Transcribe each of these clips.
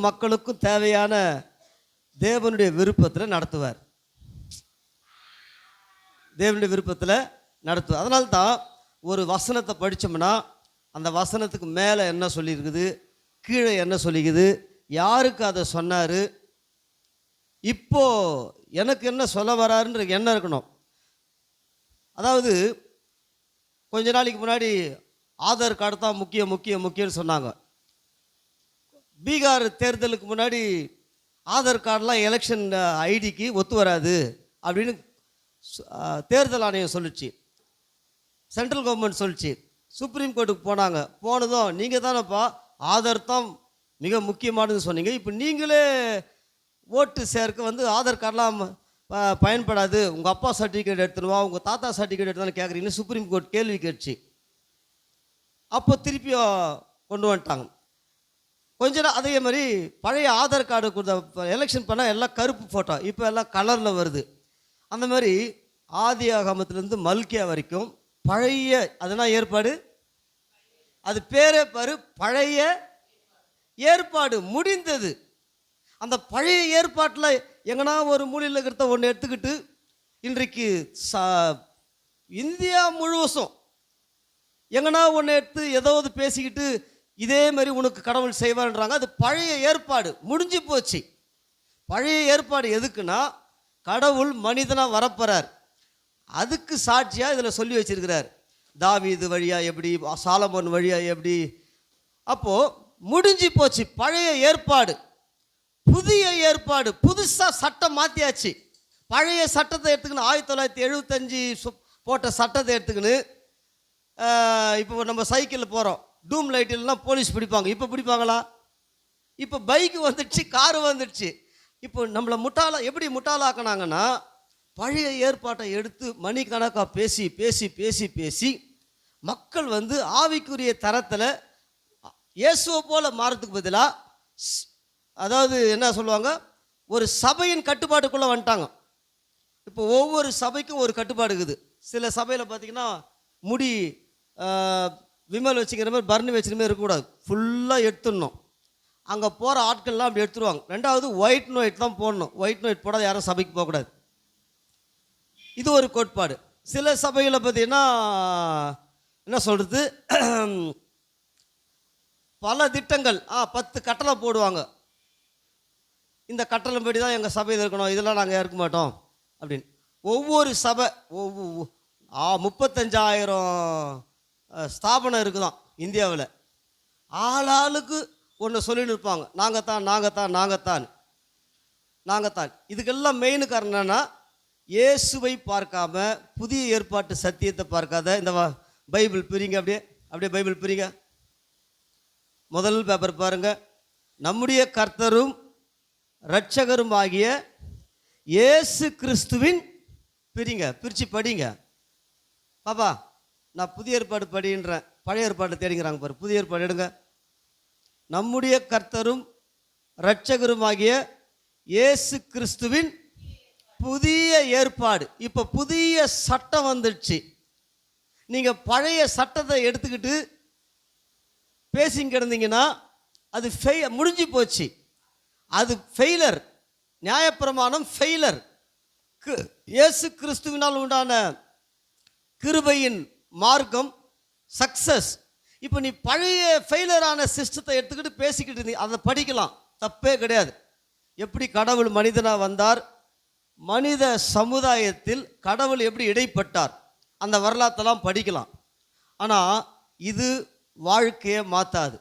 மக்களுக்கும் தேவையான தேவனுடைய விருப்பத்தில் நடத்துவார். தேவனுடைய விருப்பத்தில் நடத்துவார். அதனால்தான் ஒரு வசனத்தை படித்தோம்னா அந்த வசனத்துக்கு மேலே என்ன சொல்லியிருக்குது, கீழே என்ன சொல்லிக்குது, யாருக்கு அதை சொன்னார், இப்போ எனக்கு என்ன சொல்ல வராருன்ற என்ன இருக்கணும். அதாவது கொஞ்ச நாளைக்கு முன்னாடி ஆதார் கார்டு தான் முக்கியம்னு சொன்னாங்க. பீகார் தேர்தலுக்கு முன்னாடி ஆதார் கார்டெலாம் எலெக்ஷன் ஐடிக்கு ஒத்து வராது அப்படின்னு தேர்தல் ஆணையம் சொல்லிச்சு, சென்ட்ரல் கவர்மெண்ட் சொல்லிச்சு. சுப்ரீம் கோர்ட்டுக்கு போனாங்க. போனதும் நீங்கள் தானேப்பா ஆதார் தான் மிக முக்கியமானதுன்னு சொன்னீங்க, இப்போ நீங்களே ஓட்டு சேர்க்க ஆதார் கார்டெலாம் பயன்படாது, உங்கள் அப்பா சர்டிஃபிகேட் எடுத்துனுவா, உங்கள் தாத்தா சர்டிஃபிகேட் எடுத்துன்னு கேட்குறீங்கன்னு சுப்ரீம் கோர்ட் கேள்வி கேட்டுச்சு. அப்போ திருப்பியும் கொண்டு வந்துட்டாங்க. கொஞ்ச நாள் அதே மாதிரி பழைய ஆதார் கார்டு கொடுத்த எலெக்ஷன் பண்ணால் எல்லாம் கருப்பு ஃபோட்டோ, இப்போ எல்லாம் கலரில் வருது. அந்த மாதிரி ஆதி ஆகமத்திலேருந்து மல்கியா வரைக்கும் பழைய அதெல்லாம் ஏற்பாடு, அது பேரே பாரு பழைய ஏற்பாடு முடிந்தது. அந்த பழைய ஏற்பாட்டில் எங்கன்னா ஒரு மூலையில் இருக்கிறத ஒன்று எடுத்துக்கிட்டு இன்றைக்கு இந்தியா முழுவதும் எங்கன்னா ஒன்று எடுத்து ஏதாவது பேசிக்கிட்டு இதே மாதிரி உனக்கு கடவுள் செய்வார்ன்றாங்க. அது பழைய ஏற்பாடு முடிஞ்சு போச்சு. பழைய ஏற்பாடு எதுக்குன்னா கடவுள் மனிதனாக வரப்போறார். அதுக்கு சாட்சியாக இதில் சொல்லி வச்சிருக்கிறார். தாவீது வழியாக எப்படி, சாலமோன் வழியாக எப்படி. அப்போது முடிஞ்சு போச்சு பழைய ஏற்பாடு. புதிய ஏற்பாடு, புதுசாக சட்டம் மாற்றியாச்சு. பழைய சட்டத்தை எடுத்துக்கின்னு 1975 போட்ட சட்டத்தை எடுத்துக்கின்னு இப்போ நம்ம சைக்கிளில் போகிறோம், டூம் லைட்டில்லாம் போலீஸ் பிடிப்பாங்க. இப்போ பிடிப்பாங்களா? இப்போ பைக்கு வந்துடுச்சு, காரு வந்துடுச்சு. இப்போ நம்மளை எப்படி முட்டாளாக்குனாங்கன்னா பழைய ஏற்பாட்டை எடுத்து மணிக்கணக்காக பேசி பேசி பேசி பேசி மக்கள் ஆவிக்குரிய தரத்தில் இயேசுவை போல மாறதுக்கு பதிலாக, அதாவது என்ன சொல்லுவாங்க, ஒரு சபையின் கட்டுப்பாட்டுக்குள்ளே வந்துட்டாங்க. இப்போ ஒவ்வொரு சபைக்கும் ஒரு கட்டுப்பாடு இருக்குது. சில சபையில் பார்த்திங்கன்னா முடி விமல் வச்சுக்கிற மாதிரி பர்னி வச்சுக்கிற மாதிரி இருக்கக்கூடாது, ஃபுல்லாக எடுத்துடணும். அங்கே போகிற ஆட்கள்லாம் அப்படி எடுத்துருவாங்க. ரெண்டாவது ஒயிட் அண்ட் ஒயிட் தான் போடணும். ஒயிட் அண்ட் ஒயிட் போடாத யாரும் சபைக்கு போகக்கூடாது. இது ஒரு கோட்பாடு. சில சபைகளை பார்த்தீங்கன்னா என்ன சொல்கிறது, பல திட்டங்கள் 10 கட்டளை போடுவாங்க. இந்த கட்டளை படி தான் எங்கள் சபையில் இருக்கணும், இதெல்லாம் நாங்கள் இருக்க மாட்டோம் அப்படின்னு. ஒவ்வொரு சபை 35,000 ஸ்தாபனம் இருக்குதான் இந்தியாவில். ஆளாளுக்கு ஒன்று சொல்லிட்டு இருப்பாங்க, நாங்கள் தான். இதுக்கெல்லாம் மெயின் காரணம் என்னன்னா, இயேசுவை பார்க்காம புதிய ஏற்பாட்டு சத்தியத்தை பார்க்காத. இந்த பைபிள் பிரிங்க, அப்படியே பைபிள் பிரிங்க. முதல் பேப்பர் பாருங்க. நம்முடைய கர்த்தரும் இரட்சகரும் ஆகிய இயேசு கிறிஸ்துவின் பிரிங்க, பிரித்து படிங்க. பாப்பா நான் புதிய ஏற்பாடு படின்றேன், பழைய ஏற்பாடு தேடிங்கிறாங்க பாரு. புதிய ஏற்பாடு எடுங்க. நம்முடைய கர்த்தரும் இரட்சகரும் ஆகிய இயேசு கிறிஸ்துவின் புதிய ஏற்பாடு. இப்போ புதிய சட்டம் வந்துடுச்சு. நீங்கள் பழைய சட்டத்தை எடுத்துக்கிட்டு பேசிங்க கிடந்தீங்கன்னா அது முடிஞ்சு போச்சு. அது ஃபெயிலர். நியாயப்பிரமாணம் ஃபெயிலர். இயேசு கிறிஸ்துவினால் உண்டான கிருபையின் மார்க்கம் சக்சஸ். இப்போ நீ பழைய ஃபெயிலரான சிஸ்டத்தை எடுத்துக்கிட்டு பேசிக்கிட்டு இருந்தீங்க, அதை படிக்கலாம், தப்பே கிடையாது. எப்படி கடவுள் மனிதனாக வந்தார், மனித சமுதாயத்தில் கடவுள் எப்படி இடைப்பட்டார், அந்த வரலாற்றெல்லாம் படிக்கலாம். ஆனால் இது வாழ்க்கையை மாற்றாது.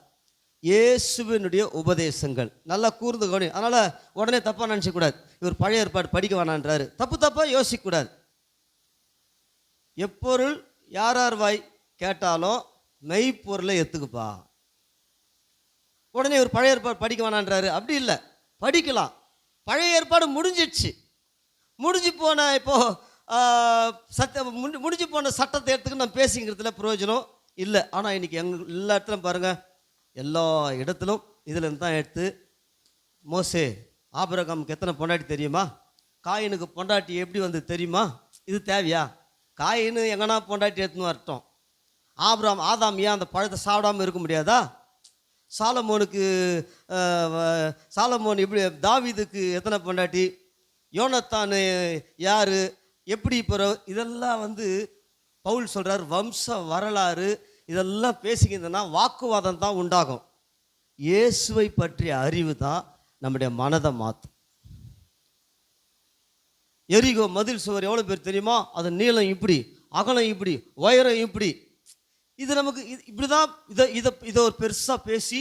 இயேசுவினுடைய உபதேசங்கள் நல்லா கூர்ந்து கவனி. அதனால் உடனே தப்பாக நினச்சிக்கூடாது, இவர் பழைய ஏற்பாடு படிக்க வேணான்றாரு, தப்பாக யோசிக்கக்கூடாது. எப்பொருள் யார் வாய் கேட்டாலும் மெய்ப்பொருளை எத்துக்குப்பா. உடனே இவர் பழைய ஏற்பாடு படிக்க வேணான்றாரு, அப்படி இல்லை, படிக்கலாம். பழைய ஏற்பாடு முடிஞ்சிடுச்சு. முடிஞ்சு போன முடிஞ்சு போன சட்டத்தை எடுத்துக்கு நம்ம பேசிக்கிறதுல பிரயோஜனம் இல்லை. ஆனால் இன்றைக்கி எல்லா இடத்துலையும் பாருங்கள், எல்லா இடத்துலும் இதில் தான் எடுத்து மோசே ஆபிரகாமுக்கு எத்தனை பொண்டாட்டி தெரியுமா, காயினுக்கு பொண்டாட்டி எப்படி தெரியுமா, இது தேவையா? காயின்னு எங்கன்னா பொண்டாட்டி எடுத்துன்னு வரட்டும், ஆதாம் ஏன் அந்த பழத்தை சாப்பிடாமல் இருக்க முடியாதா? சாலமோனுக்கு சாலமோன் இப்படி, தாவீதுக்கு எத்தனை பொண்டாட்டி, யோனத்தானு யார், எப்படி இப்போ இதெல்லாம் வந்து பவுல் சொல்கிறார். வம்ச வரலாறு இதெல்லாம் பேசிக்கிட்டோன்னா வாக்குவாதம் தான் உண்டாகும். இயேசுவை பற்றிய அறிவு தான் நம்முடைய மனதை மாற்றும். எரிகோ மதில் சுவர் எவ்வளோ பேர் தெரியுமா? அது நீளம் இப்படி, அகலம் இப்படி, உயரம் இப்படி. இது நமக்கு இப்படி தான் இதை ஒரு பெருசாக பேசி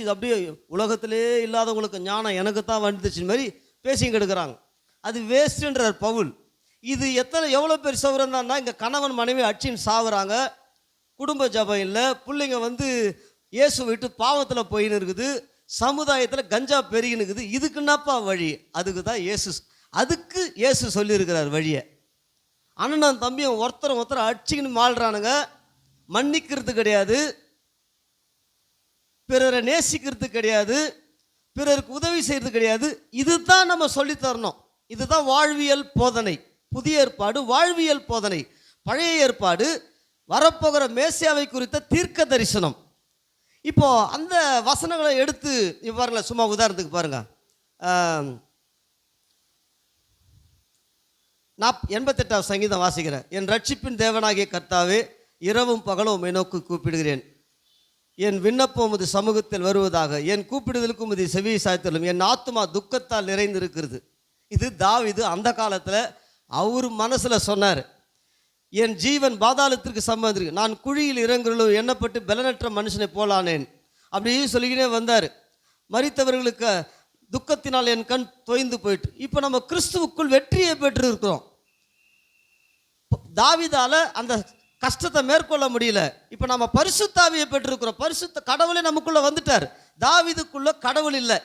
இது அப்படியே உலகத்திலே இல்லாதவங்களுக்கு ஞானம் எனக்கு தான் வந்துச்சு மாதிரி பேசிங்க எடுக்கிறாங்க. அது வேஸ்ட்டுன்றார் பவுல். இது எவ்வளோ பேர் சௌரம் தான்னா, இங்கே கணவன் மனைவி அடிச்சின்னு சாவுறாங்க, குடும்ப ஜபம் இல்லை, பிள்ளைங்க வந்து இயேசு விட்டு பாவத்தில் போயின்னு இருக்குது, சமுதாயத்தில் கஞ்சா பெருகின்னு இருக்குது. இதுக்கு என்னப்பா வழி? அதுக்கு இயேசு சொல்லியிருக்கிறார் வழியை. அண்ணன் தம்பியும் ஒருத்தரை அடிச்சுக்கின்னு மாள்றானுங்க, மன்னிக்கிறது கிடையாது, பிறரை நேசிக்கிறது கிடையாது, பிறருக்கு உதவி செய்கிறது கிடையாது. இதுதான் நம்ம சொல்லித்தரணும். இதுதான் வாழ்வியல் போதனை. புதிய ஏற்பாடு வாழ்வியல் போதனை. பழைய ஏற்பாடு வரப்போகிற மேசியாவை குறித்த தீர்க்க தரிசனம். இப்போ அந்த வசனங்களை எடுத்து பாருங்களேன். சும்மா உதாரணத்துக்கு பாருங்க, 88வது சங்கீதம் வாசிக்கிறேன். என் ரட்சிப்பின் தேவனாகிய கர்த்தாவே, இரவும் பகலும் உம்மை நோக்கி கூப்பிடுகிறேன். என் விண்ணப்பம் உமது சமூகத்தில் வருவதாக. என் கூப்பிடுதலுக்கு உமது செவியை சாய்த்தலும். என் ஆத்துமா துக்கத்தால் நிறைந்திருக்கிறது. இது தாவீது அந்த காலத்தில் அவர் மனசில் சொன்னார். என் ஜீவன் பாதாளத்திற்கு சம்பந்திருக்கு, நான் குழியில் இறங்குறளவு எண்ணப்பட்டு பலனற்ற மனுஷனை போலானேன் அப்படின்னு சொல்லிக்கினே வந்தார். மரித்தவர்களுக்கு துக்கத்தினால் என் கண் தொய்ந்து போயிட்டு. இப்போ நம்ம கிறிஸ்துவுக்குள் வெற்றியை பெற்று இருக்கிறோம். தாவீதால அந்த கஷ்டத்தை மேற்கொள்ள முடியல. இப்போ நம்ம பரிசுத்தாவியை பெற்றிருக்கிறோம். பரிசுத்த கடவுளே நமக்குள்ளே வந்துட்டார். தாவீதுக்குள்ளே கடவுள் இல்லை.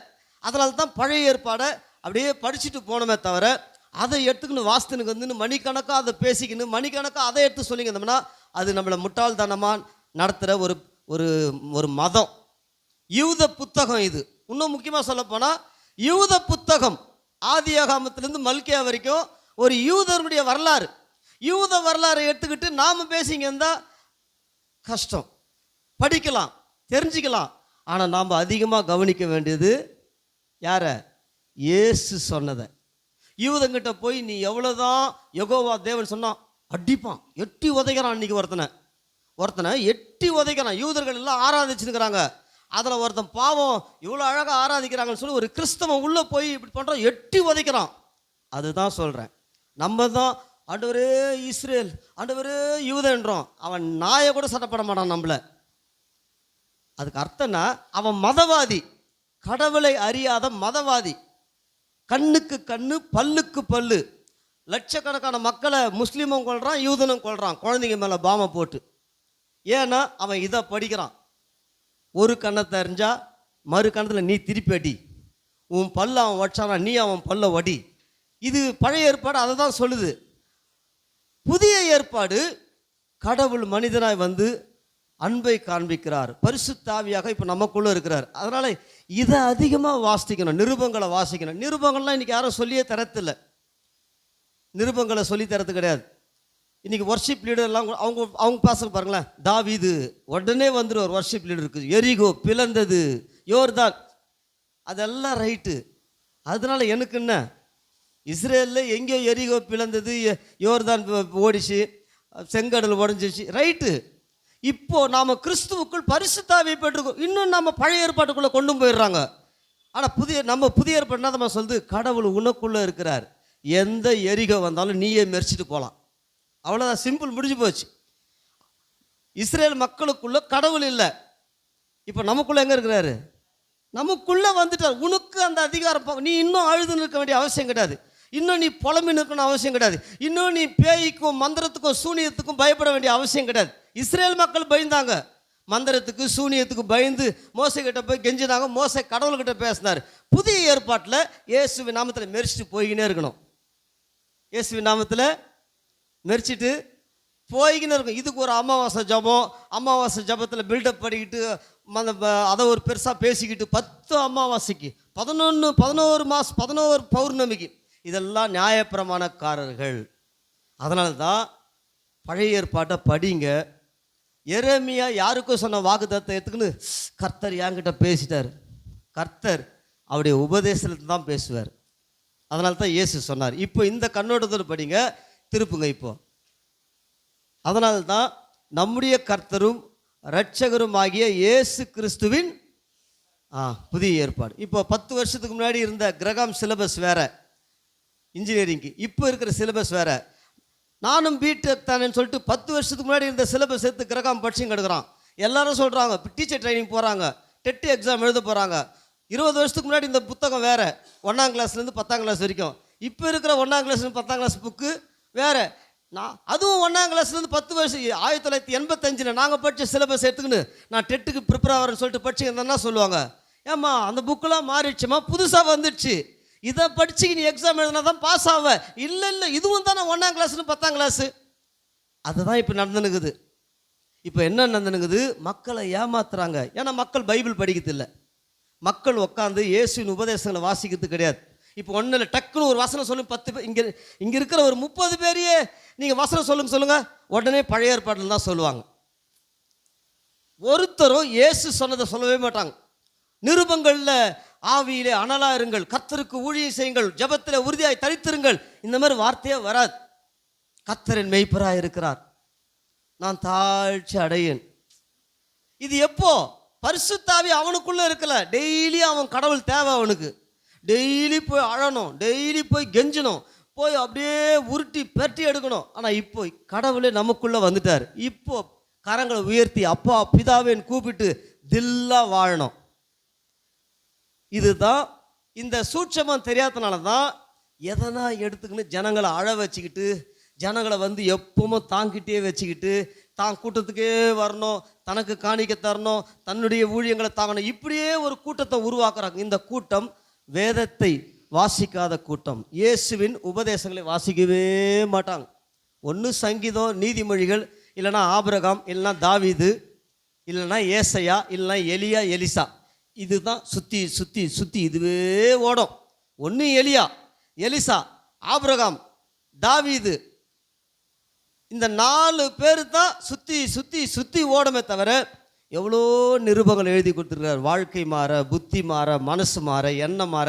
அதனால தான் பழைய ஏற்பாடை அப்படியே படிச்சுட்டு போனோமே தவிர, அதை எடுத்துக்கின்னு வாஸ்தனுக்கு வந்து மணிக்கணக்காக அதை பேசிக்கின்னு மணிக்கணக்காக அதை எடுத்து சொல்லிங்கன்னா அது நம்மளை முட்டாள்தனமாக நடத்துகிற ஒரு மதம். யூத புத்தகம் இது. இன்னும் முக்கியமாக சொல்லப்போனால் யூத புத்தகம் ஆதியாகமத்திலேருந்து மல்கியா வரைக்கும் ஒரு யூதருடைய வரலாறு. யூத வரலாறை எடுத்துக்கிட்டு நாம் பேசிங்க இருந்தால் கஷ்டம். படிக்கலாம், தெரிஞ்சுக்கலாம். ஆனால் நாம் அதிகமாக கவனிக்க வேண்டியது யாரை? இயேசு சொன்னதை. யூதங்கிட்ட போய் நீ எவ்வளோதான் யெகோவா தேவன் சொன்னான் அடிப்பான், எட்டி உதைக்கிறான். அன்றைக்கி ஒருத்தனை எட்டி உதைக்கிறான். யூதர்கள் எல்லாம் ஆராதிச்சுருக்கிறாங்க. அதில் ஒருத்தன் பாவம் இவ்வளோ அழகாக ஆராதிக்கிறாங்கன்னு சொல்லி ஒரு கிறிஸ்தவன் உள்ளே போய் இப்படி பண்ணுறான், எட்டி உதைக்கிறான். அதுதான் சொல்கிறேன். நம்ம தான் ஆண்டவரே இஸ்ரேல், ஆண்டவரே யூதன்றோம். அவன் நாயை கூட சட்டப்பட மாட்டான் நம்மள. அதுக்கு அர்த்தம்னா அவன் மதவாதி, கடவுளை அறியாத மதவாதி. கண்ணுக்கு கண்ணு, பல்லுக்கு பல்லு. லட்சக்கணக்கான மக்களை முஸ்லீமும் கொள்கிறான், யூதனும் கொள்கிறான், குழந்தைங்க மேலே பாமை போட்டு. ஏன்னா அவன் இதை படிக்கிறான். ஒரு கண்ணத்தை அறிஞ்சா மறு கண்ணத்தில் நீ திருப்பி அடி, உன் பல்ல அவன் வச்சானா நீ அவன் பல்ல வடி. இது பழைய ஏற்பாடு அதை தான் சொல்லுது. புதிய ஏற்பாடு கடவுள் மனிதனாய் வந்து அன்பை காண்பிக்கிறார், பரிசுத்தாவியாக இப்போ நமக்குள்ளே இருக்கிறார். அதனால் இதை அதிகமாக வாசிக்கணும், நிருபங்களை வாசிக்கணும். நிருபங்கள்லாம் இன்றைக்கி யாரும் சொல்லியே தரத்தில்லை, நிருபங்களை சொல்லி தரது கிடையாது. இன்றைக்கி ஒர்ஷிப் லீடர்லாம் அவங்க பாசங்க பாருங்களேன். தாவீது உடனே வந்துடும், ஒரு ஒர்ஷிப் லீடர் இருக்குது. எரிகோ பிளந்தது, யோர்தான், அதெல்லாம் ரைட்டு. அதனால் எனக்கு என்ன, இஸ்ரேலில் எங்கேயோ எரிகோ பிளந்தது, யோர்தான் ஓடிச்சு, செங்கடல் உடஞ்சிச்சு, ரைட்டு. இப்போது நாம் கிறிஸ்துவுக்குள் பரிசுத்தாவியை பெற்றுக்கோ. இன்னும் நம்ம பழைய ஏற்பாட்டுக்குள்ளே கொண்டு போயிடுறாங்க. ஆனால் நம்ம புதிய ஏற்பாடு என்ன நம்ம சொல்லுது? கடவுள் உனக்குள்ளே இருக்கிறார், எந்த எரிகோ வந்தாலும் நீயே மெரிச்சிட்டு போகலாம். அவ்வளோதான், சிம்பிள், முடிஞ்சு போச்சு. இஸ்ரேல் மக்களுக்குள்ளே கடவுள் இல்லை. இப்போ நமக்குள்ளே எங்கே இருக்கிறாரு? நமக்குள்ளே வந்துட்டார். உனக்கு அந்த அதிகாரம். நீ இன்னும் அழுதுன்னு இருக்க வேண்டிய அவசியம் கிடையாது. இன்னும் நீ புலம்பி நிற்கணும் அவசியம் கிடையாது. இன்னும் நீ பேய்க்கும் மந்திரத்துக்கும் சூனியத்துக்கும் பயப்பட வேண்டிய அவசியம் கிடையாது. இஸ்ரேல் மக்கள் பயந்தாங்க, மந்திரத்துக்கு சூனியத்துக்கு பயந்து மோசைக்கிட்ட போய் கெஞ்சினாங்க. மோசை கடவுள்கிட்ட பேசினார். புதிய ஏற்பாட்டில் இயேசுவின் நாமத்தில் மெரிச்சிட்டு போய்கினே இருக்கணும். இயேசுவின் நாமத்தில் மெரிச்சிட்டு போய்கினே இருக்கும். இதுக்கு ஒரு அமாவாசை ஜபம், அமாவாசை ஜபத்தில் பில்டப் பண்ணிக்கிட்டு அதை ஒரு பெருசாக பேசிக்கிட்டு 10 அமாவாசைக்கு 11 மாதம் 11 பௌர்ணமிக்கு, இதெல்லாம் நியாயப்பிரமாணக்காரர்கள். அதனால தான் பழைய ஏற்பாட்டை படிங்க, எரேமியா யாருக்கோ சொன்ன வாக்குத்தத்தத்தை எடுத்துக்கின்னு கர்த்தர் என்கிட்ட பேசிட்டார். கர்த்தர் அவருடைய உபதேசத்தில் தான் பேசுவார். அதனால தான் இயேசு சொன்னார். இப்போ இந்த கண்ணோட்டத்தோடு படிங்க, திருப்புங்க இப்போ. அதனால தான் நம்முடைய கர்த்தரும் இரட்சகரும் ஆகிய இயேசு கிறிஸ்துவின் புதிய ஏற்பாடு. இப்போ 10 வருஷத்துக்கு முன்னாடி இருந்த கிரகாம் சிலபஸ் வேற, இன்ஜினியரிங்க்கு இப்போ இருக்கிற சிலபஸ் வேற. நானும் பிடெக் தானேன்னு சொல்லிட்டு 10 வருஷத்துக்கு முன்னாடி இருந்த சிலபஸ் எடுத்து கிரகாம் படிச்சுங்க எடுக்கிறான். எல்லாரும் சொல்கிறாங்க டீச்சர் ட்ரைனிங் போகிறாங்க, டெட் எக்ஸாம் எழுத போகிறாங்க. 20 வருஷத்துக்கு முன்னாடி இந்த புத்தகம் வேறு, 1ஆம் கிளாஸ்லேருந்து 10ஆம் கிளாஸ் வரைக்கும். இப்போ இருக்கிற 1ஆம் கிளாஸ்லேருந்து 10ஆம் கிளாஸ் புக்கு வேறு. அதுவும் 1ஆம் கிளாஸ்லேருந்து 10 வருஷம் 1985 நாங்கள் படித்த சிலபஸ் எடுத்துக்கின்னு நான் டெட்டுக்கு ப்ரிப்பேர் ஆகிறேன்னு சொல்லிட்டு படிச்சுங்கன்னா சொல்லுவாங்க, ஏம்மா அந்த புக்கெலாம் மாறிடுச்சுமா, புதுசாக வந்துடுச்சு, இதை படிச்சு நீ எக்ஸாம் எழுதினா தான் பாஸ் ஆவ. இல்லை இல்லை, இதுவும் தானே 1ஆம் கிளாஸ்னு 10ஆம் கிளாஸு. அதுதான் இப்போ நடந்துனுக்குது. இப்போ என்ன நடந்துனுக்குது, மக்களை ஏமாத்துறாங்க. ஏன்னா மக்கள் பைபிள் படிக்கிறதில்லை. மக்கள் உட்காந்து இயேசுவின் உபதேசங்களை வாசிக்கிறது கிடையாது. இப்போ ஒன்றும் இல்லை, டக்குன்னு ஒரு வசனம் சொல்லுங்க, 10 பேர் இங்கே இருக்கிற ஒரு 30 பேரையே நீங்கள் வசனம் சொல்லுங்கள், உடனே பழைய ஏற்பாட்டில் தான் சொல்லுவாங்க. ஒருத்தரும் இயேசு சொன்னதை சொல்லவே மாட்டாங்க. நிருபங்களில் ஆவியிலே அனலாக இருங்கள், கர்த்தருக்கு ஊழியம் செய்யுங்கள், ஜெபத்தில் உறுதியாய் தரித்திருங்கள், இந்த மாதிரி வார்த்தையே வராது. கர்த்தரின் மெய்ப்பராக இருக்கிறார், நான் தாழ்ச்சி அடையேன். இது எப்போ? பரிசுத்தாவி அவனுக்குள்ளே இருக்கல. டெய்லி அவன் கடவுள் தேவை அவனுக்கு. டெய்லி போய் அழணும், டெய்லி போய் கெஞ்சணும், போய் அப்படியே உருட்டி பெரட்டி எடுக்கணும். ஆனால் இப்போ கடவுளே நமக்குள்ளே வந்துட்டார். இப்போ கரங்களை உயர்த்தி அப்பா பிதாவேன்னு கூப்பிட்டு தில்லா வாழணும். இதுதான் இந்த சூட்சமம் தெரியாதனால தான் எதனா எடுத்துக்கின்னு ஜனங்களை அழ வச்சுக்கிட்டு, ஜனங்களை வந்து எப்பவுமே தாங்கிட்டே வச்சுக்கிட்டு, தான் கூட்டத்துக்கே வரணும், தனக்கு காணிக்க தரணும், தன்னுடைய ஊழியங்களை தாங்கணும், இப்படியே ஒரு கூட்டத்தை உருவாக்குறாங்க. இந்த கூட்டம் வேதத்தை வாசிக்காத கூட்டம். இயேசுவின் உபதேசங்களை வாசிக்கவே மாட்டாங்க. ஒன்று சங்கீதம், நீதிமொழிகள், இல்லைனா ஆபிரகாம், இல்லைனா தாவீது, இல்லைனா ஏசையா, இல்லைனா எலியா, எலிசா. இதுதான் சுற்றி சுற்றி சுற்றி இதுவே ஓடும். ஒன்று எலியா, எலிசா, ஆபிரகாம், தாவீது, இந்த 4 பேர் தான் சுற்றி சுற்றி சுற்றி ஓடமே தவிர எவ்வளோ நிருபங்கள் எழுதி கொடுத்துருக்கார். வாழ்க்கை மாற, புத்தி மாற, மனசு மாற, எண்ணம் மாற,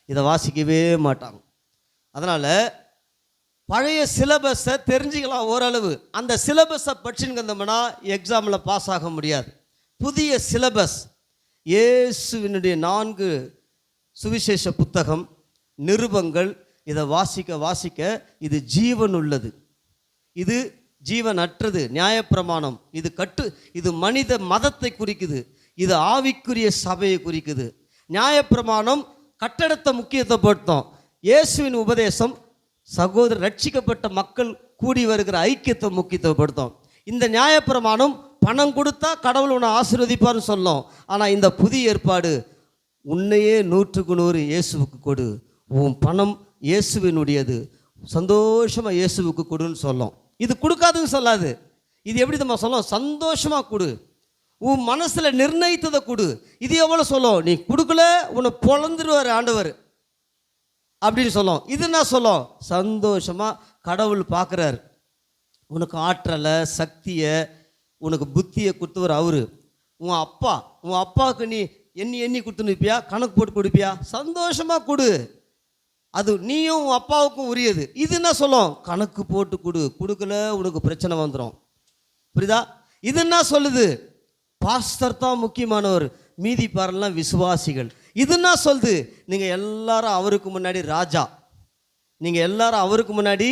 இதை வாசிக்கவே மாட்டாங்க. அதனால் பழைய சிலபஸை தெரிஞ்சுக்கலாம் ஓரளவு. அந்த சிலபஸை படிச்சுன்னு வந்தோம்னா எக்ஸாமில் பாஸ் ஆக முடியாது. புதிய சிலபஸ், இயேசுவினுடைய 4 சுவிசேஷ புத்தகம், நிருபங்கள், இதை வாசிக்க வாசிக்க இது ஜீவன் உள்ளது, இது ஜீவன் அற்றது. நியாயப்பிரமாணம் இது மனித மதத்தை குறிக்குது, இது ஆவிக்குரிய சபையை குறிக்குது. நியாயப்பிரமாணம் கட்டடத்தை முக்கியத்துவப்படுத்தும். இயேசுவின் உபதேசம் ரட்சிக்கப்பட்ட மக்கள் கூடி வருகிற ஐக்கியத்தை முக்கியத்துவப்படுத்தும். இந்த நியாயப்பிரமாணம் பணம் கொடுத்தா கடவுள் உன்னை ஆசீர்வதிப்பார்னு சொல்லும். ஆனால் இந்த புதிய ஏற்பாடு உன்னையே 100க்கு 100 இயேசுவுக்கு கொடு, உன் பணம் இயேசுவினுடையது, சந்தோஷமாக இயேசுவுக்கு கொடுன்னு சொல்லும். இது கொடுக்காதுன்னு சொல்லாது. இது எப்படி நம்ம சொல்லும்? சந்தோஷமாக கொடு, உன் மனசில் நிர்ணயித்ததை கொடு. இது எவ்வளோ சொல்லும்? நீ கொடுக்கல உன்னை பொழந்துருவார் ஆண்டவர் அப்படின்னு சொல்லும். இது என்ன சொல்லும்? சந்தோஷமாக கடவுள் பார்க்குறாரு, உனக்கு ஆற்றலை, சக்தியை, உனக்கு புத்தியை கொடுத்தவர் அவரு. உன் அப்பாவுக்கு நீ எண்ணி கொடுத்துனுப்பியா, கணக்கு போட்டு கொடுப்பியா? சந்தோஷமாக கொடு, அது நீயும் உன் அப்பாவுக்கும் உரியது. இது என்ன சொல்லும்? கணக்கு போட்டு கொடுக்கல உனக்கு பிரச்சனை வந்துடும். புரியுதா? இது என்ன சொல்லுது? பாஸ்டர் தான் முக்கியமானவர், மீதி பாரெல்லாம் விசுவாசிகள். இது என்ன சொல்லுது? நீங்கள் எல்லாரும் அவருக்கு முன்னாடி ராஜா, நீங்கள் எல்லாரும் அவருக்கு முன்னாடி